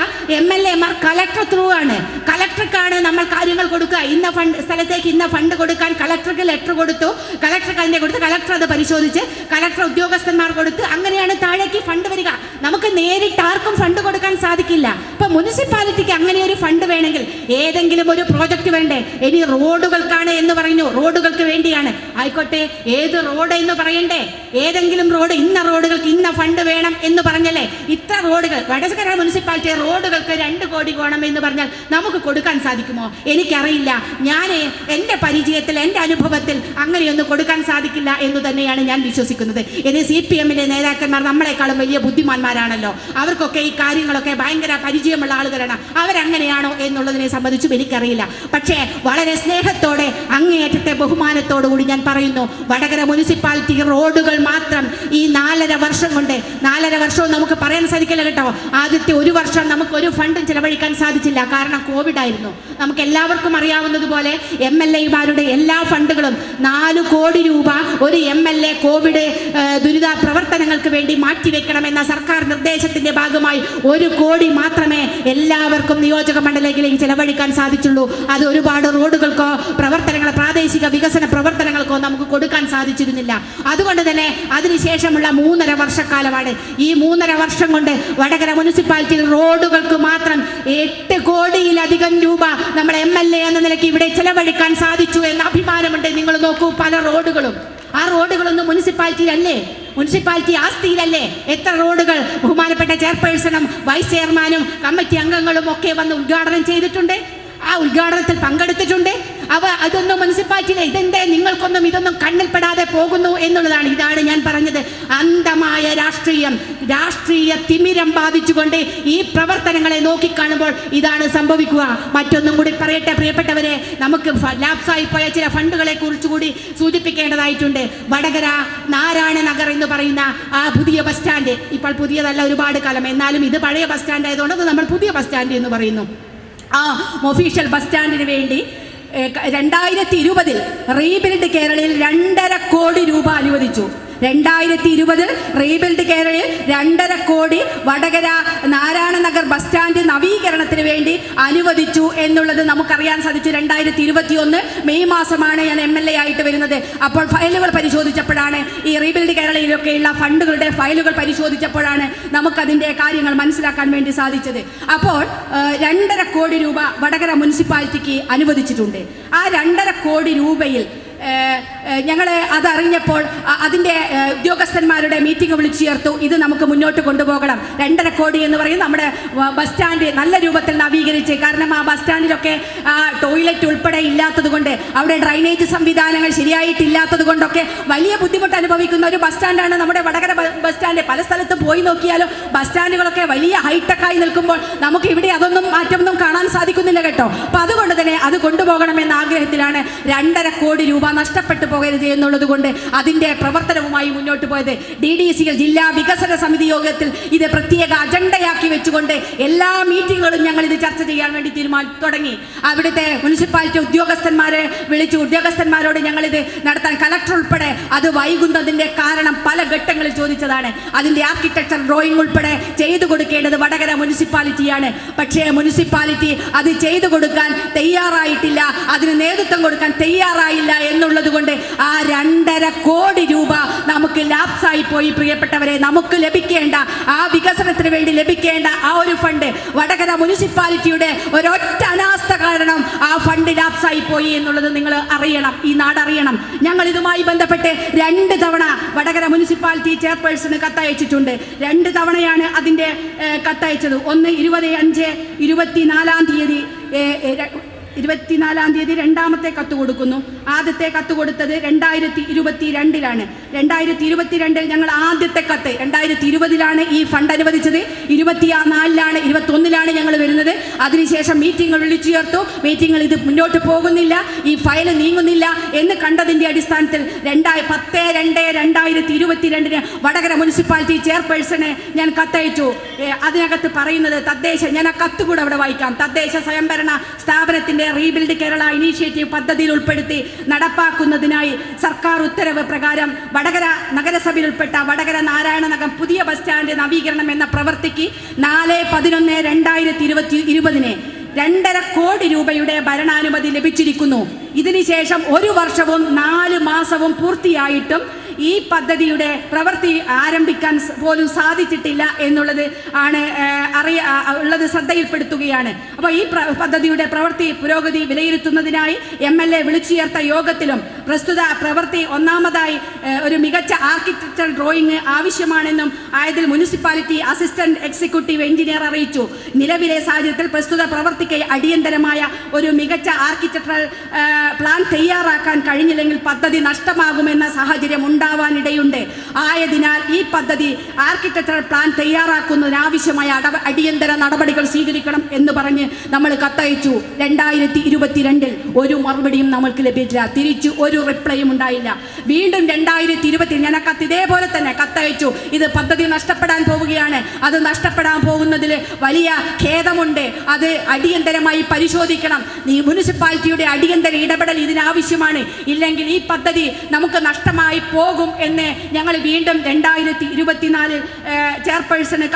MLAമാർ കളക്ടർ ത്രൂ ആണ്. കളക്ടർക്കാണ് നമ്മൾ കാര്യങ്ങൾ കൊടുക്കുക. ഇന്ന സ്ഥലത്തേക്ക് ഇന്ന ഫണ്ട് കൊടുക്കാൻ കളക്ടർക്ക് ലെറ്റർ കൊടുത്തു, കളക്ടർക്ക് അതിനെ കൊടുത്ത് കളക്ടർ അത് പരിശോധിച്ച് കളക്ടർ ഉദ്യോഗസ്ഥന്മാർ കൊടുത്ത് അങ്ങനെയാണ് താഴേക്ക് ഫണ്ട് വരിക. നമുക്ക് നേരിട്ട് ആർക്കും ഫണ്ട് കൊടുക്കാൻ സാധിക്കില്ല. ഇപ്പൊ മുനിസിപ്പാലിറ്റിക്ക് അങ്ങനെ ഒരു ഫണ്ട് വേണമെങ്കിൽ ഏതെങ്കിലും ഒരു പ്രോജക്റ്റ് വേണ്ടേ? ഇനി റോഡുകൾക്കാണ് എന്ന് പറഞ്ഞു, റോഡുകൾക്ക് വേണ്ടിയാണ്, ആയിക്കോട്ടെ, ഏത് റോഡ് എന്ന് പറയണ്ടേ? ഏതെങ്കിലും റോഡ്, ഇന്ന റോഡുകൾക്ക് ഇന്ന ഫണ്ട് വേണം എന്ന് പറഞ്ഞല്ലേ? ഇത്ര റോഡുകൾ വടകര മുനിസിപ്പാലിറ്റി റോഡുകൾക്ക് 2 കോടി വേണം എന്ന് പറഞ്ഞാൽ നമുക്ക് കൊടുക്കാൻ സാധിക്കുമോ? എനിക്കറിയില്ല. ഞാൻ എൻ്റെ പരിചയത്തിൽ, എൻ്റെ അനുഭവത്തിൽ അങ്ങനെയൊന്നും കൊടുക്കാൻ സാധിക്കില്ല എന്ന് തന്നെയാണ് ഞാൻ വിശ്വസിക്കുന്നത്. ഇനി CPM നേതാക്കന്മാർ നമ്മളെക്കാളും വലിയ ബുദ്ധിമാന്മാർ ചെയർമാൻമാരാണല്ലോ, അവർക്കൊക്കെ ഈ കാര്യങ്ങളൊക്കെ ഭയങ്കര പരിചയമുള്ള ആളുകളാണ്. അവരങ്ങനെയാണോ എന്നുള്ളതിനെ സംബന്ധിച്ചും എനിക്കറിയില്ല. പക്ഷേ വളരെ സ്നേഹത്തോടെ അങ്ങേയറ്റത്തെ ബഹുമാനത്തോടുകൂടി ഞാൻ പറയുന്നു, വടകര മുനിസിപ്പാലിറ്റി റോഡുകൾ മാത്രം ഈ 4.5 വർഷം കൊണ്ട്, 4.5 വർഷവും നമുക്ക് പറയാൻ സാധിക്കില്ല കേട്ടോ. ആദ്യത്തെ 1 വർഷം നമുക്കൊരു ഫണ്ടും ചിലവഴിക്കാൻ സാധിച്ചില്ല, കാരണം കോവിഡ് ആയിരുന്നു. നമുക്ക് എല്ലാവർക്കും അറിയാവുന്നതുപോലെ MLA-മാരുടെ എല്ലാ ഫണ്ടുകളും 4 കോടി രൂപ ഒരു MLA കോവിഡ് ദുരിത പ്രവർത്തനങ്ങൾക്ക് വേണ്ടി മാറ്റിവെക്കണമെന്ന സർക്കാർ നിർദ്ദേശത്തിന്റെ ഭാഗമായി 1 കോടി മാത്രമേ എല്ലാവർക്കും നിയോജക മണ്ഡലത്തിലേക്ക് ചിലവഴിക്കാൻ സാധിച്ചുള്ളൂ. അത് ഒരുപാട് റോഡുകൾക്കോ പ്രവർത്തനങ്ങൾ, പ്രാദേശിക വികസന പ്രവർത്തനങ്ങൾക്കോ നമുക്ക് കൊടുക്കാൻ സാധിച്ചിരുന്നില്ല. അതുകൊണ്ട് തന്നെ അതിനുശേഷമുള്ള 3.5 വർഷക്കാലമാണ്. ഈ 3.5 വർഷം കൊണ്ട് വടകര മുനിസിപ്പാലിറ്റിയിൽ റോഡുകൾക്ക് മാത്രം 8 കോടിയിലധികം രൂപ നമ്മൾ MLA എന്ന നിലയ്ക്ക് ഇവിടെ ചെലവഴിക്കാൻ സാധിച്ചു എന്ന അഭിമാനമുണ്ട്. നിങ്ങൾ നോക്കൂ, പല റോഡുകളും, ആ റോഡുകളൊന്നും മുനിസിപ്പാലിറ്റിയിലല്ലേ, മുനിസിപ്പാലിറ്റി ആസ്തിയിലല്ലേ. എത്ര റോഡുകൾ ബഹുമാനപ്പെട്ട ചെയർപേഴ്സണും വൈസ് ചെയർമാനും കമ്മിറ്റി അംഗങ്ങളും ഒക്കെ വന്ന് ഉദ്ഘാടനം ചെയ്തിട്ടുണ്ട്, ആ ഉദ്ഘാടനത്തിൽ പങ്കെടുത്തിട്ടുണ്ട്. അതൊന്നും മുനിസിപ്പാലിറ്റിയിലെ ഇതെന്തേ നിങ്ങൾക്കൊന്നും ഇതൊന്നും കണ്ണിൽപ്പെടാതെ പോകുന്നു എന്നുള്ളതാണ്. ഇതാണ് ഞാൻ പറഞ്ഞത്, അന്ധമായ രാഷ്ട്രീയ തിമിരം ബാധിച്ചുകൊണ്ട് ഈ പ്രവർത്തനങ്ങളെ നോക്കിക്കാണുമ്പോൾ ഇതാണ് സംഭവിക്കുക. മറ്റൊന്നും കൂടി പറയട്ടെ പ്രിയപ്പെട്ടവരെ, നമുക്ക് ലാപ്സായി പോയ ചില ഫണ്ടുകളെ കുറിച്ചുകൂടി സൂചിപ്പിക്കേണ്ടതായിട്ടുണ്ട്. വടകര നാരായണ നഗർ എന്ന് പറയുന്ന ആ പുതിയ ബസ് സ്റ്റാൻഡ്, ഇപ്പോൾ പുതിയതല്ല, ഒരുപാട് കാലം, എന്നാലും ഇത് പഴയ ബസ് സ്റ്റാൻഡ് ആയതുകൊണ്ട് അത് നമ്മൾ പുതിയ ബസ് സ്റ്റാൻഡ് എന്ന് പറയുന്നു. ആ ഒഫീഷ്യൽ ബസ് സ്റ്റാൻഡിന് വേണ്ടി 2020 റീബിൽഡ് കേരളയിൽ 2.5 കോടി രൂപ അനുവദിച്ചു. 2020 റീബിൽഡ് കേരളയിൽ 2.5 കോടി വടകര നാരായണ നഗർ ബസ് സ്റ്റാൻഡ് നവീകരണത്തിന് വേണ്ടി അനുവദിച്ചു എന്നുള്ളത് നമുക്കറിയാൻ സാധിച്ചു. 2021 മെയ് മാസമാണ് ഞാൻ MLA ആയിട്ട് വരുന്നത്. അപ്പോൾ ഫയലുകൾ പരിശോധിച്ചപ്പോഴാണ്, ഈ റീബിൽഡ് കേരളയിലൊക്കെയുള്ള ഫണ്ടുകളുടെ ഫയലുകൾ പരിശോധിച്ചപ്പോഴാണ് നമുക്കതിൻ്റെ കാര്യങ്ങൾ മനസ്സിലാക്കാൻ വേണ്ടി സാധിച്ചത്. അപ്പോൾ 2.5 കോടി രൂപ വടകര മുനിസിപ്പാലിറ്റിക്ക് അനുവദിച്ചിട്ടുണ്ട്. ആ 2.5 കോടി രൂപയിൽ ഞങ്ങൾ അതറിഞ്ഞപ്പോൾ അതിൻ്റെ ഉദ്യോഗസ്ഥന്മാരുടെ മീറ്റിംഗ് വിളിച്ചു ചേർത്തു. ഇത് നമുക്ക് മുന്നോട്ട് കൊണ്ടുപോകണം. 2.5 കോടി എന്ന് പറയും നമ്മുടെ ബസ് സ്റ്റാൻഡ് നല്ല രൂപത്തിൽ നവീകരിച്ച്, കാരണം ആ ബസ് സ്റ്റാൻഡിലൊക്കെ ടോയ്ലറ്റ് ഉൾപ്പെടെ ഇല്ലാത്തത് കൊണ്ട്, അവിടെ ഡ്രൈനേജ് സംവിധാനങ്ങൾ ശരിയായിട്ടില്ലാത്തത് കൊണ്ടൊക്കെ വലിയ ബുദ്ധിമുട്ട് അനുഭവിക്കുന്ന ഒരു ബസ് സ്റ്റാൻഡാണ് നമ്മുടെ വടകര ബസ് സ്റ്റാൻഡ്. പല സ്ഥലത്തും പോയി നോക്കിയാലും ബസ് സ്റ്റാൻഡുകളൊക്കെ വലിയ ഹൈടെക്കായി നിൽക്കുമ്പോൾ നമുക്ക് ഇവിടെ അതൊന്നും മാറ്റമൊന്നും കാണാൻ സാധിക്കുന്നില്ല കേട്ടോ. അപ്പോൾ അതുകൊണ്ട് തന്നെ അത് കൊണ്ടുപോകണമെന്ന ആഗ്രഹത്തിലാണ് 2.5 കോടി രൂപ നഷ്ടപ്പെട്ടു പോകരുത് എന്നുള്ളത് കൊണ്ട് അതിൻ്റെ പ്രവർത്തനവുമായി മുന്നോട്ട് പോയത്. DDCL ജില്ലാ വികസന സമിതി യോഗത്തിൽ ഇത് പ്രത്യേക അജണ്ടയാക്കി വെച്ചുകൊണ്ട് എല്ലാ മീറ്റിങ്ങുകളും ഞങ്ങൾ ഇത് ചർച്ച ചെയ്യാൻ വേണ്ടി തുടങ്ങി. അവിടുത്തെ മുനിസിപ്പാലിറ്റി ഉദ്യോഗസ്ഥന്മാരെ വിളിച്ചു. ഉദ്യോഗസ്ഥന്മാരോട് ഞങ്ങളിത് നടത്താൻ, കലക്ടർ ഉൾപ്പെടെ അത് വൈകുന്നതിൻ്റെ കാരണം പല ഘട്ടങ്ങളിൽ ചോദിച്ചതാണ്. അതിൻ്റെ ആർക്കിടെക്ചർ ഡ്രോയിങ് ഉൾപ്പെടെ ചെയ്തു കൊടുക്കേണ്ടത് വടകര മുനിസിപ്പാലിറ്റിയാണ്. പക്ഷേ മുനിസിപ്പാലിറ്റി അത് ചെയ്തു കൊടുക്കാൻ തയ്യാറായിട്ടില്ല, അതിന് നേതൃത്വം കൊടുക്കാൻ തയ്യാറായില്ല എന്നുള്ളത് കൊണ്ട് ആ 2.5 കോടി രൂപ നമുക്ക് ലാപ്സായി പോയി. പ്രിയപ്പെട്ടവരെ, നമുക്ക് ലഭിക്കേണ്ട, ആ വികസനത്തിന് വേണ്ടി ലഭിക്കേണ്ട ആ ഒരു ഫണ്ട് വടകര മുനിസിപ്പാലിറ്റിയുടെ ഒരൊറ്റ അനാസ്ഥ കാരണം ആ ഫണ്ട് ലാപ്സായി പോയി എന്നുള്ളത് നിങ്ങൾ അറിയണം, ഈ നാടറിയണം. ഞങ്ങൾ ഇതുമായി ബന്ധപ്പെട്ട് 2 തവണ വടകര മുനിസിപ്പാലിറ്റി ചെയർപേഴ്സണ് കത്തയച്ചിട്ടുണ്ട്. 2 തവണയാണ് അതിൻ്റെ കത്തയച്ചത്. ഒന്ന് 24-ാം തീയതി രണ്ടാമത്തെ കത്ത് കൊടുക്കുന്നു. ആദ്യത്തെ കത്ത് കൊടുത്തത് 2022-ലാണ്. 2022 ഞങ്ങൾ ആദ്യത്തെ കത്ത്, 2020-ലാണ് ഈ ഫണ്ട് അനുവദിച്ചത്, 24-ലാണ് 21-ലാണ് ഞങ്ങൾ വരുന്നത്. അതിനുശേഷം മീറ്റിംഗ് വിളിച്ചു ചേർത്തു. മീറ്റിംഗിൽ ഇത് മുന്നോട്ട് പോകുന്നില്ല, ഈ ഫയൽ നീങ്ങുന്നില്ല എന്ന് കണ്ടതിൻ്റെ അടിസ്ഥാനത്തിൽ 10/2/2022 വടകര മുനിസിപ്പാലിറ്റി ചെയർപേഴ്സണ് ഞാൻ കത്തയച്ചു. അതിനകത്ത് പറയുന്നത് ഞാൻ ആ കത്ത് കൂടെ അവിടെ വായിക്കാം. തദ്ദേശ സ്വയംഭരണ സ്ഥാപനത്തിൻ്റെ റീബിൽഡ് കേരള ഇനീഷ്യേറ്റീവ് പദ്ധതിയിൽ ഉൾപ്പെടുത്തി നടപ്പാക്കുന്നതിനായി സർക്കാർ ഉത്തരവ് പ്രകാരം വടകര നഗരസഭയിൽ ഉൾപ്പെട്ട വടകര നാരായണ നഗർ പുതിയ ബസ് സ്റ്റാൻഡ് നവീകരണം എന്ന പ്രവൃത്തിക്ക് 4/11/2020 2.5 കോടി രൂപയുടെ ഭരണാനുമതി ലഭിച്ചിരിക്കുന്നു. ഇതിനുശേഷം 1 വർഷവും 4 മാസവും പൂർത്തിയായിട്ടും ഈ പദ്ധതിയുടെ പ്രവൃത്തി ആരംഭിക്കാൻ പോലും സാധിച്ചിട്ടില്ല എന്നുള്ളത് ആണ് ഉള്ളത് ശ്രദ്ധയിൽപ്പെടുത്തുകയാണ്. അപ്പോൾ ഈ പദ്ധതിയുടെ പ്രവൃത്തി പുരോഗതി വിലയിരുത്തുന്നതിനായി MLA വിളിച്ചു ചേർത്ത യോഗത്തിലും പ്രസ്തുത പ്രവൃത്തി ഒന്നാമതായി ഒരു മികച്ച ആർക്കിടെക്ചർ ഡ്രോയിങ് ആവശ്യമാണെന്നും ആയതിൽ മുനിസിപ്പാലിറ്റി അസിസ്റ്റന്റ് എക്സിക്യൂട്ടീവ് എഞ്ചിനീയർ അറിയിച്ചു. നിലവിലെ സാഹചര്യത്തിൽ പ്രസ്തുത പ്രവൃത്തിക്ക് അടിയന്തരമായ ഒരു മികച്ച ആർക്കിടെക്ചറൽ പ്ലാൻ തയ്യാറാക്കാൻ കഴിഞ്ഞില്ലെങ്കിൽ പദ്ധതി നഷ്ടമാകുമെന്ന സാഹചര്യം ഉണ്ടാവാനിടയുണ്ട്. ആയതിനാൽ ഈ പദ്ധതി ആർക്കിടെക്ചറൽ പ്ലാൻ തയ്യാറാക്കുന്നതിനാവശ്യമായ അടിയന്തര നടപടികൾ സ്വീകരിക്കണം എന്ന് പറഞ്ഞ് നമ്മൾ കത്തയച്ചു. 2022 ഒരു മറുപടിയും നമ്മൾക്ക് ലഭിച്ചില്ല. തിരിച്ചു ഒരു റിപ്ലൈയും ഉണ്ടായില്ല. വീണ്ടും 2020 ഞാൻ കത്ത് ഇതേപോലെ തന്നെ കത്തയച്ചു. ഇത് പദ്ധതി നഷ്ടപ്പെടാൻ പോവുകയാണ്. അത് നഷ്ടപ്പെടാൻ പോകുന്നതിൽ വലിയ ഖേദമുണ്ട്. അത് അടിയന്തരമായി പരിശോധിക്കണം. മുനിസിപ്പാലിറ്റിയുടെ അടിയന്തര ഇടപെടൽ ഇതിനാവശ്യമാണ്. ഇല്ലെങ്കിൽ ഈ പദ്ധതി നമുക്ക് നഷ്ടമായി പോകും എന്ന് ഞങ്ങൾ വീണ്ടും 2024 ചെയർപേഴ്സണ്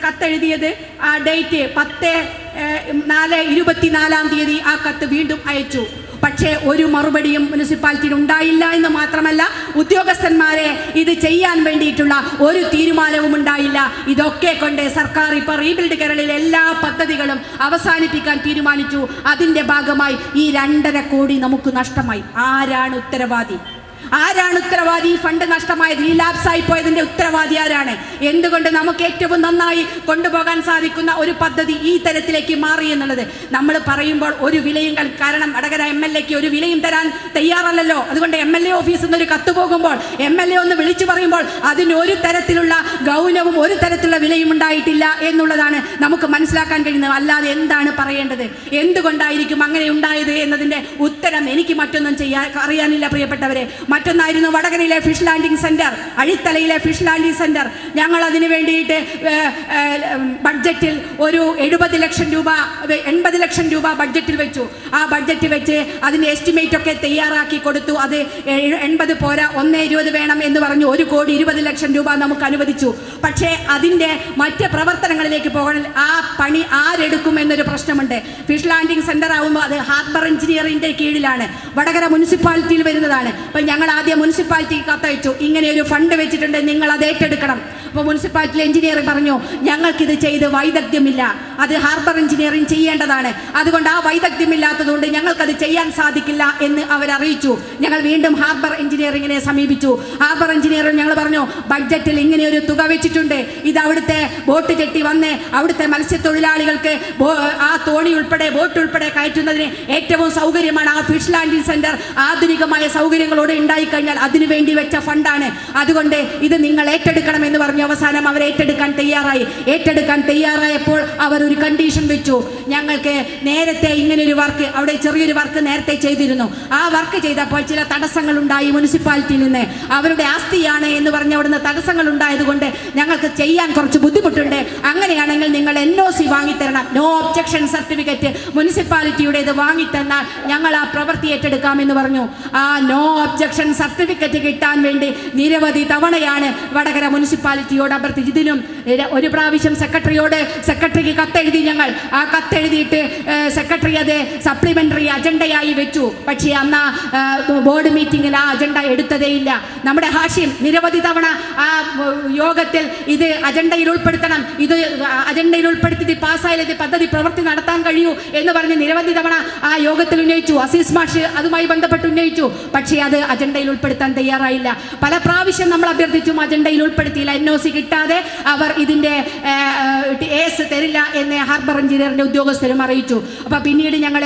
കത്തെഴുതിയത് ആ ഡേറ്റ് 10/4/24 ആ കത്ത് വീണ്ടും അയച്ചു. പക്ഷേ ഒരു മറുപടിയും മുനിസിപ്പാലിറ്റിയിൽ ഉണ്ടായില്ല എന്ന് മാത്രമല്ല, ഉദ്യോഗസ്ഥന്മാരെ ഇത് ചെയ്യാൻ വേണ്ടിയിട്ടുള്ള ഒരു തീരുമാനവും ഉണ്ടായില്ല. ഇതൊക്കെ കൊണ്ട് സർക്കാർ ഇപ്പോൾ റീബിൽഡ് കേരളയിലെ എല്ലാ പദ്ധതികളും അവസാനിപ്പിക്കാൻ തീരുമാനിച്ചു. അതിൻ്റെ ഭാഗമായി ഈ 2.5 കോടി നമുക്ക് നഷ്ടമായി. ആരാണ് ഉത്തരവാദി? ഈ ഫണ്ട് നഷ്ടമായത്, ഈ ലാപ്സായി പോയതിൻ്റെ ഉത്തരവാദി ആരാണ്? എന്തുകൊണ്ട് നമുക്ക് ഏറ്റവും നന്നായി കൊണ്ടുപോകാൻ സാധിക്കുന്ന ഒരു പദ്ധതി ഈ തരത്തിലേക്ക് മാറി എന്നുള്ളത് നമ്മൾ പറയുമ്പോൾ ഒരു വിലയും, കാരണം വടകര MLAക്ക് ഒരു വിലയും തരാൻ തയ്യാറല്ലല്ലോ. അതുകൊണ്ട് MLA ഓഫീസിൽ നിന്ന് ഒരു കത്ത് പോകുമ്പോൾ MLA ഒന്ന് വിളിച്ചു പറയുമ്പോൾ അതിന് ഒരു തരത്തിലുള്ള ഗൗനവും ഒരു തരത്തിലുള്ള വിലയും ഉണ്ടായിട്ടില്ല എന്നുള്ളതാണ് നമുക്ക് മനസ്സിലാക്കാൻ കഴിയുന്നത്. അല്ലാതെ എന്താണ് പറയേണ്ടത്? എന്തുകൊണ്ടായിരിക്കും അങ്ങനെ ഉണ്ടായത് എന്നതിൻ്റെ ഉത്തരം എനിക്ക് മറ്റൊന്നും അറിയാനില്ല പ്രിയപ്പെട്ടവരെ. മറ്റൊന്നായിരുന്നു വടകരയിലെ ഫിഷ് ലാൻഡിംഗ് സെന്റർ, അഴിത്തലയിലെ ഫിഷ് ലാൻഡിംഗ് സെന്റർ. ഞങ്ങൾ അതിന് വേണ്ടിയിട്ട് ബഡ്ജറ്റിൽ ഒരു 80 ലക്ഷം രൂപ ബഡ്ജറ്റിൽ വെച്ചു. ആ ബഡ്ജറ്റ് വെച്ച് അതിൻ്റെ എസ്റ്റിമേറ്റ് ഒക്കെ തയ്യാറാക്കി കൊടുത്തു. അത് 80 പോരാ, 120 വേണം എന്ന് പറഞ്ഞു 1,20,00,000 രൂപ നമുക്ക് അനുവദിച്ചു. പക്ഷേ അതിൻ്റെ മറ്റ് പ്രവർത്തനങ്ങളിലേക്ക് പോകാൻ ആ പണി ആരെടുക്കും എന്നൊരു പ്രശ്നമുണ്ട്. ഫിഷ് ലാൻഡിംഗ് സെന്റർ ആകുമ്പോൾ അത് ഹാർബർ എഞ്ചിനീയറിൻ്റെ കീഴിലാണ്, വടകര മുനിസിപ്പാലിറ്റിയിൽ വരുന്നതാണ്. അപ്പം ഞങ്ങൾ ആദ്യം മുനിസിപ്പാലിറ്റിക്ക് കത്തയച്ചു, ഇങ്ങനെ ഒരു ഫണ്ട് വെച്ചിട്ടുണ്ട്, നിങ്ങൾ അത് ഏറ്റെടുക്കണം. അപ്പോൾ മുനിസിപ്പാലിറ്റി എഞ്ചിനീയർ പറഞ്ഞു, ഞങ്ങൾക്കിത് ചെയ്ത് വൈദഗ്ധ്യമില്ല, അത് ഹാർബർ എഞ്ചിനീയറിംഗ് ചെയ്യേണ്ടതാണ്, അതുകൊണ്ട് ആ വൈദഗ്ധ്യമില്ലാത്തതുകൊണ്ട് ഞങ്ങൾക്കത് ചെയ്യാൻ സാധിക്കില്ല എന്ന് അവരറിയിച്ചു. ഞങ്ങൾ വീണ്ടും ഹാർബർ എഞ്ചിനീയറിങ്ങിനെ സമീപിച്ചു. ഹാർബർ എഞ്ചിനീയറും ഞങ്ങൾ പറഞ്ഞു, ബഡ്ജറ്റിൽ ഇങ്ങനെ ഒരു തുക വെച്ചിട്ടുണ്ട്, ഇത് അവിടുത്തെ ബോട്ട് ചെട്ടി വന്ന് അവിടുത്തെ മത്സ്യത്തൊഴിലാളികൾക്ക് ആ തോണി ഉൾപ്പെടെ ബോട്ട് ഉൾപ്പെടെ കയറ്റുന്നതിന് ഏറ്റവും സൗകര്യമാണ്. ആ ഫിഷ് ലാൻഡിംഗ് സെന്റർ ആധുനികമായ സൗകര്യങ്ങളോടെ ഉണ്ടായിക്കഴിഞ്ഞാൽ അതിനു വേണ്ടി വെച്ച ഫണ്ടാണ്, അതുകൊണ്ട് ഇത് നിങ്ങൾ ഏറ്റെടുക്കണം എന്ന് പറഞ്ഞു. അവസാനം അവർ ഏറ്റെടുക്കാൻ തയ്യാറായപ്പോൾ അവർ ഒരു കണ്ടീഷൻ വെച്ചു. ഞങ്ങൾക്ക് നേരത്തെ ഇങ്ങനൊരു വർക്ക്, അവിടെ ചെറിയൊരു വർക്ക് നേരത്തെ ചെയ്തിരുന്നു. ആ വർക്ക് ചെയ്തപ്പോൾ ചില തടസ്സങ്ങൾ ഉണ്ടായി മുനിസിപ്പാലിറ്റിയിൽ നിന്ന്. അവരുടെ ആസ്തിയാണ് എന്ന് പറഞ്ഞ് അവിടുന്ന് തടസ്സങ്ങൾ ഉണ്ടായതുകൊണ്ട് ഞങ്ങൾക്ക് ചെയ്യാൻ കുറച്ച് ബുദ്ധിമുട്ടുണ്ട്. അങ്ങനെയാണെങ്കിൽ നിങ്ങൾ NOC വാങ്ങിത്തരണം, നോ ഒബ്ജക്ഷൻ സർട്ടിഫിക്കറ്റ് മുനിസിപ്പാലിറ്റിയുടേത് വാങ്ങിത്തന്നാൽ ഞങ്ങൾ ആ പ്രവൃത്തി ഏറ്റെടുക്കാമെന്ന് പറഞ്ഞു. ആ നോ ഒബ്ജക്ഷൻ സർട്ടിഫിക്കറ്റ് കിട്ടാൻ വേണ്ടി നിരവധി തവണയാണ് വടകര മുനിസിപ്പാലിറ്റിയോട് അഭ്യർത്ഥിച്ചത്. ഇതിനും ഒരു പ്രാവശ്യം സെക്രട്ടറിക്ക് കത്തെഴുതി. ഞങ്ങൾ ആ കത്തെഴുതിയിട്ട് സെക്രട്ടറി അത് സപ്ലിമെൻ്ററി അജണ്ടയായി വെച്ചു. പക്ഷേ അന്ന് ബോർഡ് മീറ്റിങ്ങിൽ ആ അജണ്ട എടുത്തതേയില്ല. നമ്മുടെ ഹാഷിം നിരവധി തവണ ആ യോഗത്തിൽ ഇത് അജണ്ടയിൽ ഉൾപ്പെടുത്തണം, ഇത് അജണ്ടയിൽ ഉൾപ്പെടുത്തി പാസ്സായാലും പദ്ധതി പ്രവൃത്തി നടത്താൻ കഴിയൂ എന്ന് പറഞ്ഞ് നിരവധി തവണ ആ യോഗത്തിൽ ഉന്നയിച്ചു. അസീസ് മാഷ് അതുമായി ബന്ധപ്പെട്ട് ഉന്നയിച്ചു. പക്ഷേ അത് അജണ്ടയിൽ ഉൾപ്പെടുത്താൻ തയ്യാറായില്ല. പല പ്രാവശ്യം നമ്മൾ അഭ്യർത്ഥിച്ചും അജണ്ടയിൽ ഉൾപ്പെടുത്തിയില്ല. NOC കിട്ടാതെ അവർ ഇതിൻ്റെ ഏസ് തരില്ല എന്ന് ഹാർബർ എഞ്ചിനീയറിൻ്റെ ഉദ്യോഗസ്ഥരും അറിയിച്ചു. അപ്പോൾ പിന്നീട് ഞങ്ങൾ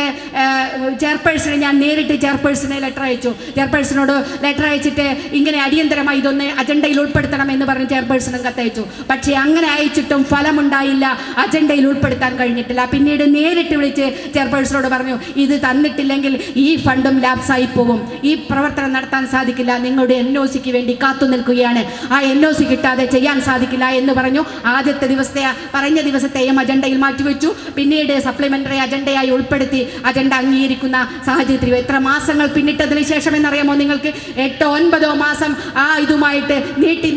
ഞാൻ നേരിട്ട് ചെയർപേഴ്സണെ ലെറ്റർ അയച്ചു. ചെയർപേഴ്സണോട് ലെറ്റർ അയച്ചിട്ട് ഇങ്ങനെ അടിയന്തരമായി ഇതൊന്ന് അജണ്ടയിൽ ഉൾപ്പെടുത്തണം എന്ന് പറഞ്ഞ് ചെയർപേഴ്സണും കത്തയച്ചു. പക്ഷേ അങ്ങനെ അയച്ചിട്ടും ഫലമുണ്ടായില്ല, അജണ്ടയിൽ ഉൾപ്പെടുത്താൻ കഴിഞ്ഞിട്ടില്ല. പിന്നീട് നേരിട്ട് വിളിച്ച് ചെയർപേഴ്സണോട് പറഞ്ഞു, ഇത് തന്നിട്ടില്ലെങ്കിൽ ഈ ഫണ്ടും ലാപ്സായി പോകും, ഈ പ്രവർത്തനം നടത്താൻ സാധിക്കില്ല, നിങ്ങളുടെ NOCക്ക് വേണ്ടി കാത്തു നിൽക്കുകയാണ്, ആ NOC കിട്ടാതെ ചെയ്യാൻ സാധിക്കില്ല എന്ന് പറഞ്ഞു. ആദ്യത്തെ പറഞ്ഞ ദിവസത്തെയും അജണ്ടയിൽ മാറ്റിവെച്ചു. പിന്നീട് സപ്ലിമെൻ്ററി അജണ്ടയായി ഉൾപ്പെടുത്തി അജണ്ട അംഗീകരിക്കുന്ന സാഹചര്യത്തിൽ എത്ര മാസങ്ങൾ പിന്നിട്ടതിന് ശേഷം എന്നറിയാമോ നിങ്ങൾക്ക്? 8-9 മാസം ആ ഇതുമായിട്ട്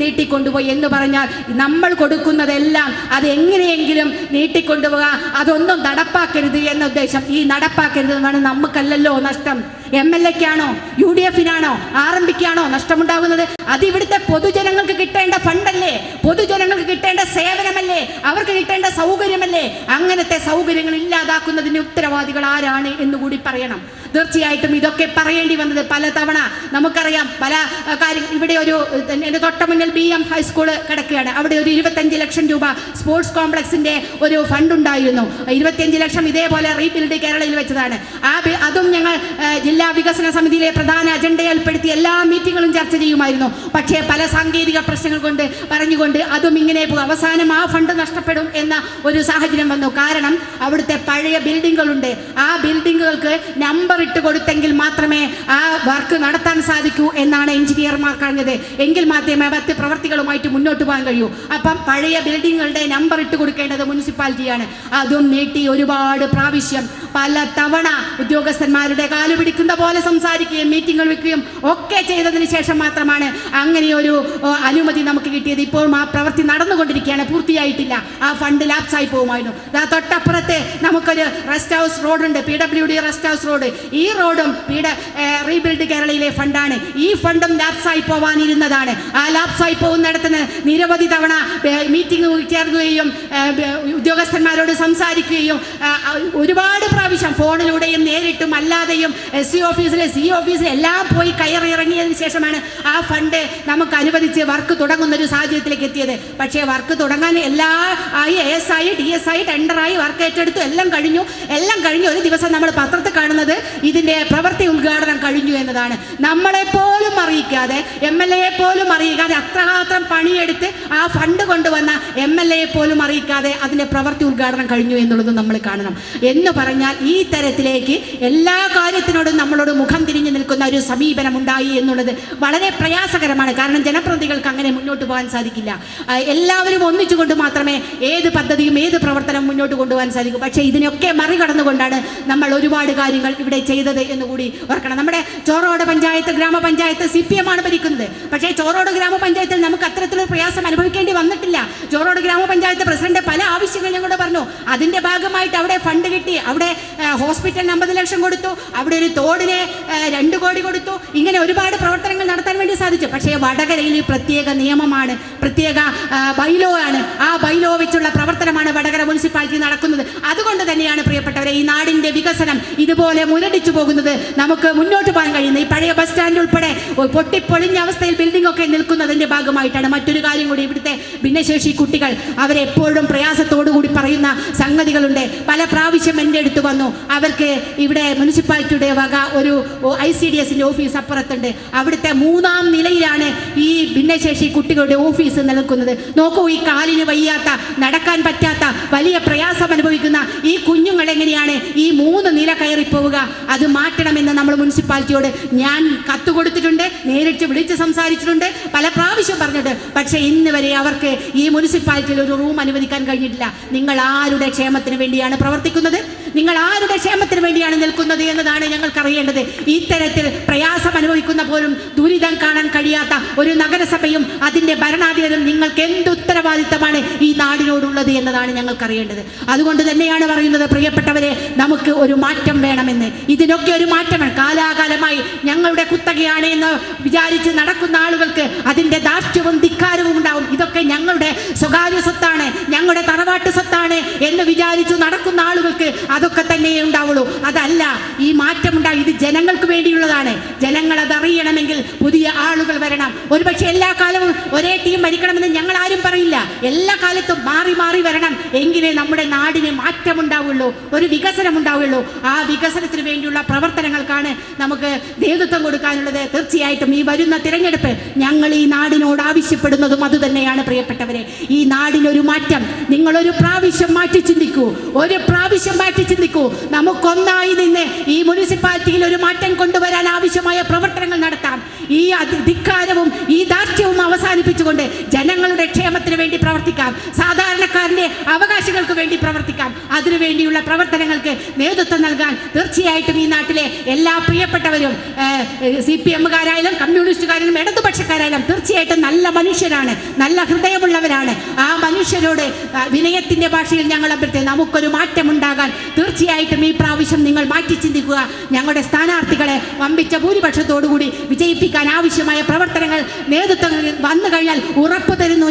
നീട്ടിക്കൊണ്ടുപോയി എന്ന് പറഞ്ഞാൽ നമ്മൾ കൊടുക്കുന്നതെല്ലാം അത് എങ്ങനെയെങ്കിലും നീട്ടിക്കൊണ്ടുപോകുക, അതൊന്നും നടപ്പാക്കരുത് എന്ന ഉദ്ദേശം. ഈ നടപ്പാക്കരുത് എന്നാണ് നമുക്കല്ലല്ലോ നഷ്ടം. MLAക്കാണോ UDFനാണോ RMPക്കാണോ നഷ്ടമുണ്ടാകുന്നത്? അത് ഇവിടുത്തെ പൊതുജനങ്ങൾക്ക് കിട്ടേണ്ട ഫണ്ടല്ലേ, പൊതുജനങ്ങൾക്ക് കിട്ടേണ്ട സേവനമല്ലേ? അവർക്ക് കിട്ടേണ്ട സൗകര്യമല്ലേ? അങ്ങനത്തെ സൗകര്യങ്ങൾ ഇല്ലാതാക്കുന്നതിന് ഉത്തരവാദികൾ ആരാണ് എന്നുകൂടി പറയണം. തീർച്ചയായിട്ടും ഇതൊക്കെ പറയേണ്ടി വന്നത് പലതവണ നമുക്കറിയാം. പല കാര്യങ്ങൾ ഇവിടെ എൻ്റെ തൊട്ട മുന്നിൽ BM ഹൈസ്കൂൾ കിടക്കുകയാണ്. അവിടെ ഒരു 25 ലക്ഷം രൂപ സ്പോർട്സ് കോംപ്ലക്സിൻ്റെ ഒരു ഫണ്ട് ഉണ്ടായിരുന്നു. 25 ലക്ഷം ഇതേപോലെ റീബിൽഡ് കേരളയിൽ വെച്ചതാണ്. അതും ഞങ്ങൾ ജില്ലാ വികസന സമിതിയിലെ പ്രധാന അജണ്ടയിൽ ഉൾപ്പെടുത്തി എല്ലാ മീറ്റിങ്ങുകളും ചർച്ച ചെയ്യുമായിരുന്നു. പക്ഷേ പല സാങ്കേതിക പ്രശ്നങ്ങൾ കൊണ്ട് പറഞ്ഞുകൊണ്ട് അതും ഇങ്ങനെ പോകും. അവസാനം ആ ഫണ്ട് നഷ്ടപ്പെടും എന്ന ഒരു സാഹചര്യം വന്നു. കാരണം അവിടുത്തെ പഴയ ബിൽഡിങ്ങുകളുണ്ട്. ആ ബിൽഡിങ്ങുകൾക്ക് നമ്പർ ഇട്ട് കൊടുത്തെങ്കിൽ മാത്രമേ ആ വർക്ക് നടത്താൻ സാധിക്കൂ എന്നാണ് എഞ്ചിനീയർമാർ പറഞ്ഞത്. എങ്കിൽ മാത്രമേ മറ്റ് പ്രവർത്തികളുമായിട്ട് മുന്നോട്ട് പോകാൻ കഴിയൂ. അപ്പം പഴയ ബിൽഡിങ്ങുകളുടെ നമ്പർ ഇട്ട് കൊടുക്കേണ്ടത് മുനിസിപ്പാലിറ്റിയാണ്. അതും നീട്ടി ഒരുപാട് പ്രാവശ്യം പല തവണ ഉദ്യോഗസ്ഥന്മാരുടെ കാല് പിടിക്കുന്ന പോലെ സംസാരിക്കുകയും മീറ്റിങ്ങുകൾ വെക്കുകയും ഒക്കെ ചെയ്തതിന് ശേഷം മാത്രമാണ് അങ്ങനെയൊരു അനുമതി നമുക്ക് കിട്ടിയത്. ഇപ്പോഴും ആ പ്രവൃത്തി നടന്നുകൊണ്ടിരിക്കുകയാണ്, പൂർത്തിയായിട്ടില്ല. ആ ഫണ്ട് ലാപ്സായി പോകുമായിരുന്നു. തൊട്ടപ്പുറത്ത് നമുക്കൊരു റെസ്റ്റ് ഹൗസ് റോഡുണ്ട്, PWD റെസ്റ്റ് ഹൗസ് റോഡ്. ഈ റോഡും റീബിൽഡ് കേരളയിലെ ഫണ്ടാണ്. ഈ ഫണ്ടും ലാപ്സായി പോവാനിരുന്നതാണ്. ആ ലാപ്സായി പോകുന്നിടത്ത് നിരവധി തവണ മീറ്റിംഗ് ചേർക്കുകയും ഉദ്യോഗസ്ഥന്മാരോട് സംസാരിക്കുകയും ഒരുപാട് പ്രാവശ്യം ഫോണിലൂടെയും നേരിട്ടും അല്ലാതെയും SC ഓഫീസിലെ CE ഓഫീസിൽ എല്ലാം പോയി കയറിയിറങ്ങിയതിന് ശേഷമാണ് ആ ഫണ്ട് നമുക്ക് അനുവദിച്ച് വർക്ക് തുടങ്ങുന്ന ഒരു സാഹചര്യത്തിലേക്ക് എത്തിയത്. പക്ഷേ വർക്ക് തുടങ്ങാൻ എല്ലാ AS ആയി TS ആയി ടെൻഡറായി വർക്ക് ഏറ്റെടുത്തു, എല്ലാം കഴിഞ്ഞു. ഒരു ദിവസം നമ്മൾ പത്രത്തിൽ കാണുന്നത് ഇതിൻ്റെ പ്രവൃത്തി ഉദ്ഘാടനം കഴിഞ്ഞു എന്നതാണ്. നമ്മളെപ്പോലും അറിയിക്കാതെ, MLA പോലും അറിയിക്കാതെ, അത്രമാത്രം പണിയെടുത്ത് ആ ഫണ്ട് കൊണ്ടുവന്ന MLA പോലും അറിയിക്കാതെ അതിൻ്റെ പ്രവൃത്തി ഉദ്ഘാടനം കഴിഞ്ഞു എന്നുള്ളത് നമ്മൾ കാണണം. എന്ന് പറഞ്ഞാൽ ഈ തരത്തിലേക്ക് എല്ലാ കാര്യത്തിനോടും നമ്മളോട് മുഖം തിരിഞ്ഞു നിൽക്കുന്ന ഒരു സമീപനം ഉണ്ടായി എന്നുള്ളത് വളരെ പ്രയാസകരമാണ്. കാരണം ജനപ്രതിനിധികൾക്ക് അങ്ങനെ മുന്നോട്ട് പോകാൻ സാധിക്കില്ല. എല്ലാവരും ഒന്നിച്ചുകൊണ്ട് മാത്രമേ ഏത് പദ്ധതിയും ഏത് പ്രവർത്തനവും മുന്നോട്ട് കൊണ്ടുപോകാൻ സാധിക്കൂ. പക്ഷേ ഇതിനൊക്കെ മറികടന്നുകൊണ്ടാണ് നമ്മൾ ഒരുപാട് കാര്യങ്ങൾ ഇവിടെ ചെയ്തത് എന്നുകൂടി ഓർക്കണം. നമ്മുടെ ചോറോട് പഞ്ചായത്ത് ഗ്രാമപഞ്ചായത്ത് CPM ആണ് ഭരിക്കുന്നത്. പക്ഷേ ചോറോട് ഗ്രാമപഞ്ചായത്തിൽ നമുക്ക് അത്തരത്തിലൊരു പ്രയാസം അനുഭവിക്കേണ്ടി വന്നിട്ടില്ല. ചോറോട് ഗ്രാമപഞ്ചായത്ത് പ്രസിഡന്റ് പല ആവശ്യങ്ങൾ ഞങ്ങളോട് പറഞ്ഞു. അതിൻ്റെ ഭാഗമായിട്ട് അവിടെ ഫണ്ട് കിട്ടി. അവിടെ ഹോസ്പിറ്റലിന് 50 ലക്ഷം കൊടുത്തു. അവിടെ ഒരു തോടിന് 2 കോടി കൊടുത്തു. ഇങ്ങനെ ഒരുപാട് പ്രവർത്തനങ്ങൾ നടത്താൻ വേണ്ടി സാധിച്ചു. പക്ഷേ വടകരയിൽ പ്രത്യേക നിയമമാണ്, പ്രത്യേക ബൈലോ ആണ്. ആ ബൈലോ വെച്ചുള്ള പ്രവർത്തനമാണ് വടകര മുനിസിപ്പാലിറ്റി നടക്കുന്നത്. അതുകൊണ്ട് തന്നെയാണ് പ്രിയപ്പെട്ടവരെ ഈ നാടിൻ്റെ വികസനം ഇതുപോലെ മുരടിച്ചു പോകുന്നത്, നമുക്ക് മുന്നോട്ട് പോകാൻ കഴിയുന്നത്. ഈ പഴയ ബസ് സ്റ്റാൻഡ് ഉൾപ്പെടെ പൊട്ടിപ്പൊളിഞ്ഞ അവസ്ഥയിൽ ബിൽഡിംഗ് ഒക്കെ നിൽക്കുന്നതിൻ്റെ ഭാഗമായിട്ടാണ്. മറ്റൊരു കാര്യം കൂടി, ഇവിടുത്തെ ഭിന്നശേഷി കുട്ടികൾ അവരെപ്പോഴും പ്രയാസത്തോടു കൂടി പറയുന്ന സംഗതികളുണ്ട്. പല പ്രാവശ്യം എൻ്റെ അടുത്ത് വന്നു. അവർക്ക് ഇവിടെ മുനിസിപ്പാലിറ്റിയുടെ വക ഒരു ICDSൻ്റെ ഓഫീസ് അപ്പുറത്തുണ്ട്. അവിടുത്തെ 3-ാം നിലയിലാണ് ഈ ഭിന്നശേഷി കുട്ടികളുടെ ഓഫീസ് നിൽക്കുന്നത്. നോക്കൂ, ഈ കാലിന് വയ്യാത്ത, നടക്കാൻ പറ്റാത്ത, വലിയ പ്രയാസം അനുഭവിക്കുന്ന ഈ കുഞ്ഞുങ്ങൾ എങ്ങനെയാണ് ഈ 3 നില കയറിപ്പോവുക? അത് മാറ്റണമെന്ന് നമ്മൾ മുനിസിപ്പാലിറ്റിയോട് ഞാൻ കത്ത് കൊടുത്തിട്ടുണ്ട്, നേരിട്ട് വിളിച്ച് സംസാരിച്ചിട്ടുണ്ട്, പല പ്രാവശ്യം പറഞ്ഞിട്ട്. പക്ഷേ ഇന്ന് വരെ അവർക്ക് ഈ മുനിസിപ്പാലിറ്റിയിൽ ഒരു റൂം അനുവദിക്കാൻ കഴിഞ്ഞിട്ടില്ല. നിങ്ങൾ ആരുടെ ക്ഷേമത്തിന് വേണ്ടിയാണ് പ്രവർത്തിക്കുന്നത്? നിങ്ങൾ ആരുടെ ക്ഷേമത്തിന് വേണ്ടിയാണ് നിൽക്കുന്നത് എന്നതാണ് ഞങ്ങൾക്കറിയേണ്ടത്. ഇത്തരത്തിൽ പ്രയാസം അനുഭവിക്കുന്ന പോലും ദുരിതം കാണാൻ കഴിയാത്ത ഒരു നഗരസഭയും അതിൻ്റെ ഭരണാധികാരിയും നിങ്ങൾക്ക് എന്ത് ഉത്തരവാദിത്തമാണ് ഈ നാടിനോടുള്ളത് എന്നതാണ് ഞങ്ങൾക്കറിയേണ്ടത്. അതുകൊണ്ട് തന്നെയാണ് പറയുന്നത്, പ്രിയപ്പെട്ടവരെ, നമുക്ക് ഒരു മാറ്റം വേണമെന്ന്. ഇതിനൊക്കെ ഒരു മാറ്റം വേണം. കാലാകാലമായി ഞങ്ങളുടെ കുത്തകയാണ് എന്ന് വിചാരിച്ച് നടക്കുന്ന ആളുകൾക്ക് അതിൻ്റെ ധാർഷ്ട്യവും ധിക്കാരവും ഉണ്ടാവും. ഇതൊക്കെ ഞങ്ങളുടെ സ്വകാര്യ സ്വത്താണ്, ഞങ്ങളുടെ തറവാട്ട് സ്വത്താണ് എന്ന് വിചാരിച്ചു നടക്കുന്ന ആളുകൾക്ക് അതൊക്കെ തന്നെ ഉണ്ടാവുള്ളൂ. അതല്ല, ഈ മാറ്റമുണ്ടാകും. ഇത് ജനങ്ങൾക്ക് വേണ്ടിയുള്ളതാണ്. ജനങ്ങൾ അതറിയണമെങ്കിൽ പുതിയ ആളുകൾ വരണം. ഒരുപക്ഷെ എല്ലാ കാലവും ഒരേ ടീം ഭരിക്കണമെന്ന് ഞങ്ങൾ ആരും പറയില്ല. എല്ലാ കാലത്തും മാറി മാറി വരണം. എങ്കിലേ നമ്മുടെ നാടിന് മാറ്റമുണ്ടാവുള്ളൂ, ഒരു വികസനം ഉണ്ടാവുള്ളൂ. ആ വികസനത്തിന് വേണ്ടിയുള്ള പ്രവർത്തനങ്ങൾക്കാണ് നമുക്ക് നേതൃത്വം കൊടുക്കാനുള്ളത്. തീർച്ചയായിട്ടും ഈ വരുന്ന തിരഞ്ഞെടുപ്പ് ഞങ്ങൾ ഈ നാടിനോട് ആവശ്യപ്പെടുന്നതും അതുതന്നെയാണ് പ്രിയപ്പെട്ടവരെ. ഈ നാടിനൊരു മാറ്റം നിങ്ങളൊരു പ്രാവശ്യം മാറ്റി ചിന്തിക്കൂ, ഒരു പ്രാവശ്യം മാറ്റി ചിന്തിക്കൂ. നമുക്കൊന്നായി നിന്ന് ഈ മുനിസിപ്പാലിറ്റിയിൽ ഒരു മാറ്റം കൊണ്ടുവരാൻ ആവശ്യമായ പ്രവർത്തനങ്ങൾ നടത്താം. ഈ ധിക്കാരവും ഈ ധാർഷ്ട്യവും അവസാനിപ്പിച്ചുകൊണ്ട് ജനങ്ങളുടെ ക്ഷേമത്തിന് വേണ്ടി പ്രവർത്തിക്കാം, സാധാരണക്കാരൻ്റെ അവകാശങ്ങൾക്ക് വേണ്ടി പ്രവർത്തിക്കാം. അതിനുവേണ്ടിയുള്ള പ്രവർത്തനങ്ങൾക്ക് നേതൃത്വം നൽകാൻ തീർച്ചയായും തീർച്ചയായിട്ടും ഈ നാട്ടിലെ എല്ലാ പ്രിയപ്പെട്ടവരും CPM-കാരായാലും കമ്മ്യൂണിസ്റ്റുകാരായാലും ഇടതുപക്ഷക്കാരായാലും തീർച്ചയായിട്ടും നല്ല മനുഷ്യരാണ്, നല്ല ഹൃദയമുള്ളവരാണ്. ആ മനുഷ്യരോട് വിനയത്തിൻ്റെ ഭാഷയിൽ ഞങ്ങൾ അഭ്യർത്ഥിക്കുന്നു, നമുക്കൊരു മാറ്റമുണ്ടാകാൻ തീർച്ചയായിട്ടും ഈ പ്രാവശ്യം നിങ്ങൾ മാറ്റി ചിന്തിക്കുക. ഞങ്ങളുടെ സ്ഥാനാർത്ഥികളെ വമ്പിച്ച ഭൂരിപക്ഷത്തോടുകൂടി വിജയിപ്പിക്കാൻ ആവശ്യമായ പ്രവർത്തനങ്ങൾ നേതൃത്വം വന്നു കഴിഞ്ഞാൽ ഉറപ്പു തരുന്നു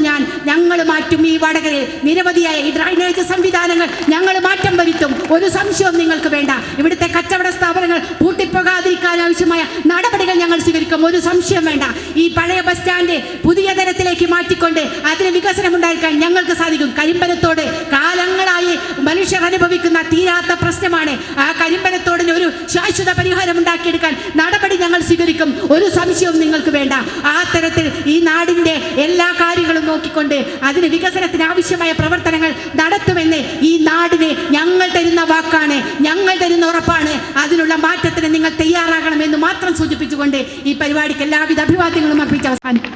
ഞങ്ങൾ മാറ്റും. ഈ വടകരയിൽ നിരവധിയായ ഈ ഡ്രൈനേജ് സംവിധാനങ്ങൾ ഞങ്ങൾ മാറ്റം വരുത്തും. ഒരു സംശയവും നിങ്ങൾക്ക് വേണ്ട. ഇവിടുത്തെ കച്ചവട സ്ഥാപനങ്ങൾ പൂട്ടിപ്പോകാതിരിക്കാൻ ആവശ്യമായ നടപടികൾ ഞങ്ങൾ സ്വീകരിക്കും, ഒരു സംശയം വേണ്ട. ഈ പഴയ ബസ് സ്റ്റാൻഡ് പുതിയ തരത്തിലേക്ക് മാറ്റിക്കൊണ്ട് അതിന് വികസനം ഉണ്ടായിരിക്കാൻ ഞങ്ങൾക്ക് സാധിക്കും. കരിമ്പനത്തോട് കാലങ്ങളായി മനുഷ്യർ അനുഭവിക്കുന്ന തീരാത്ത പ്രശ്നമാണ്. ആ കരിമ്പനത്തോടിന് ഒരു ശാശ്വത പരിഹാരം ഉണ്ടാക്കിയെടുക്കാൻ നടപടി ഞങ്ങൾ സ്വീകരിക്കും, ഒരു സംശയവും നിങ്ങൾക്ക് വേണ്ട. ആ തരത്തിൽ ഈ നാടിൻ്റെ എല്ലാ കാര്യങ്ങളും നോക്കിക്കൊണ്ട് അതിന് വികസനത്തിന് ആവശ്യമായ പ്രവർത്തനങ്ങൾ നടത്തുമെന്ന് ഈ നാടിന് ഞങ്ങൾ തരുന്ന വാക്കാണ്, ഞങ്ങൾ തരുന്ന ഉറപ്പാണ്. അതിനുള്ള മാറ്റത്തിന് നിങ്ങൾ തയ്യാറാകണമെന്ന് മാത്രം സൂചിപ്പിച്ചുകൊണ്ട് ഈ പരിപാടിക്ക് എല്ലാവിധ അഭിവാദ്യങ്ങളും അർപ്പിച്ച് അവസാനിക്കും.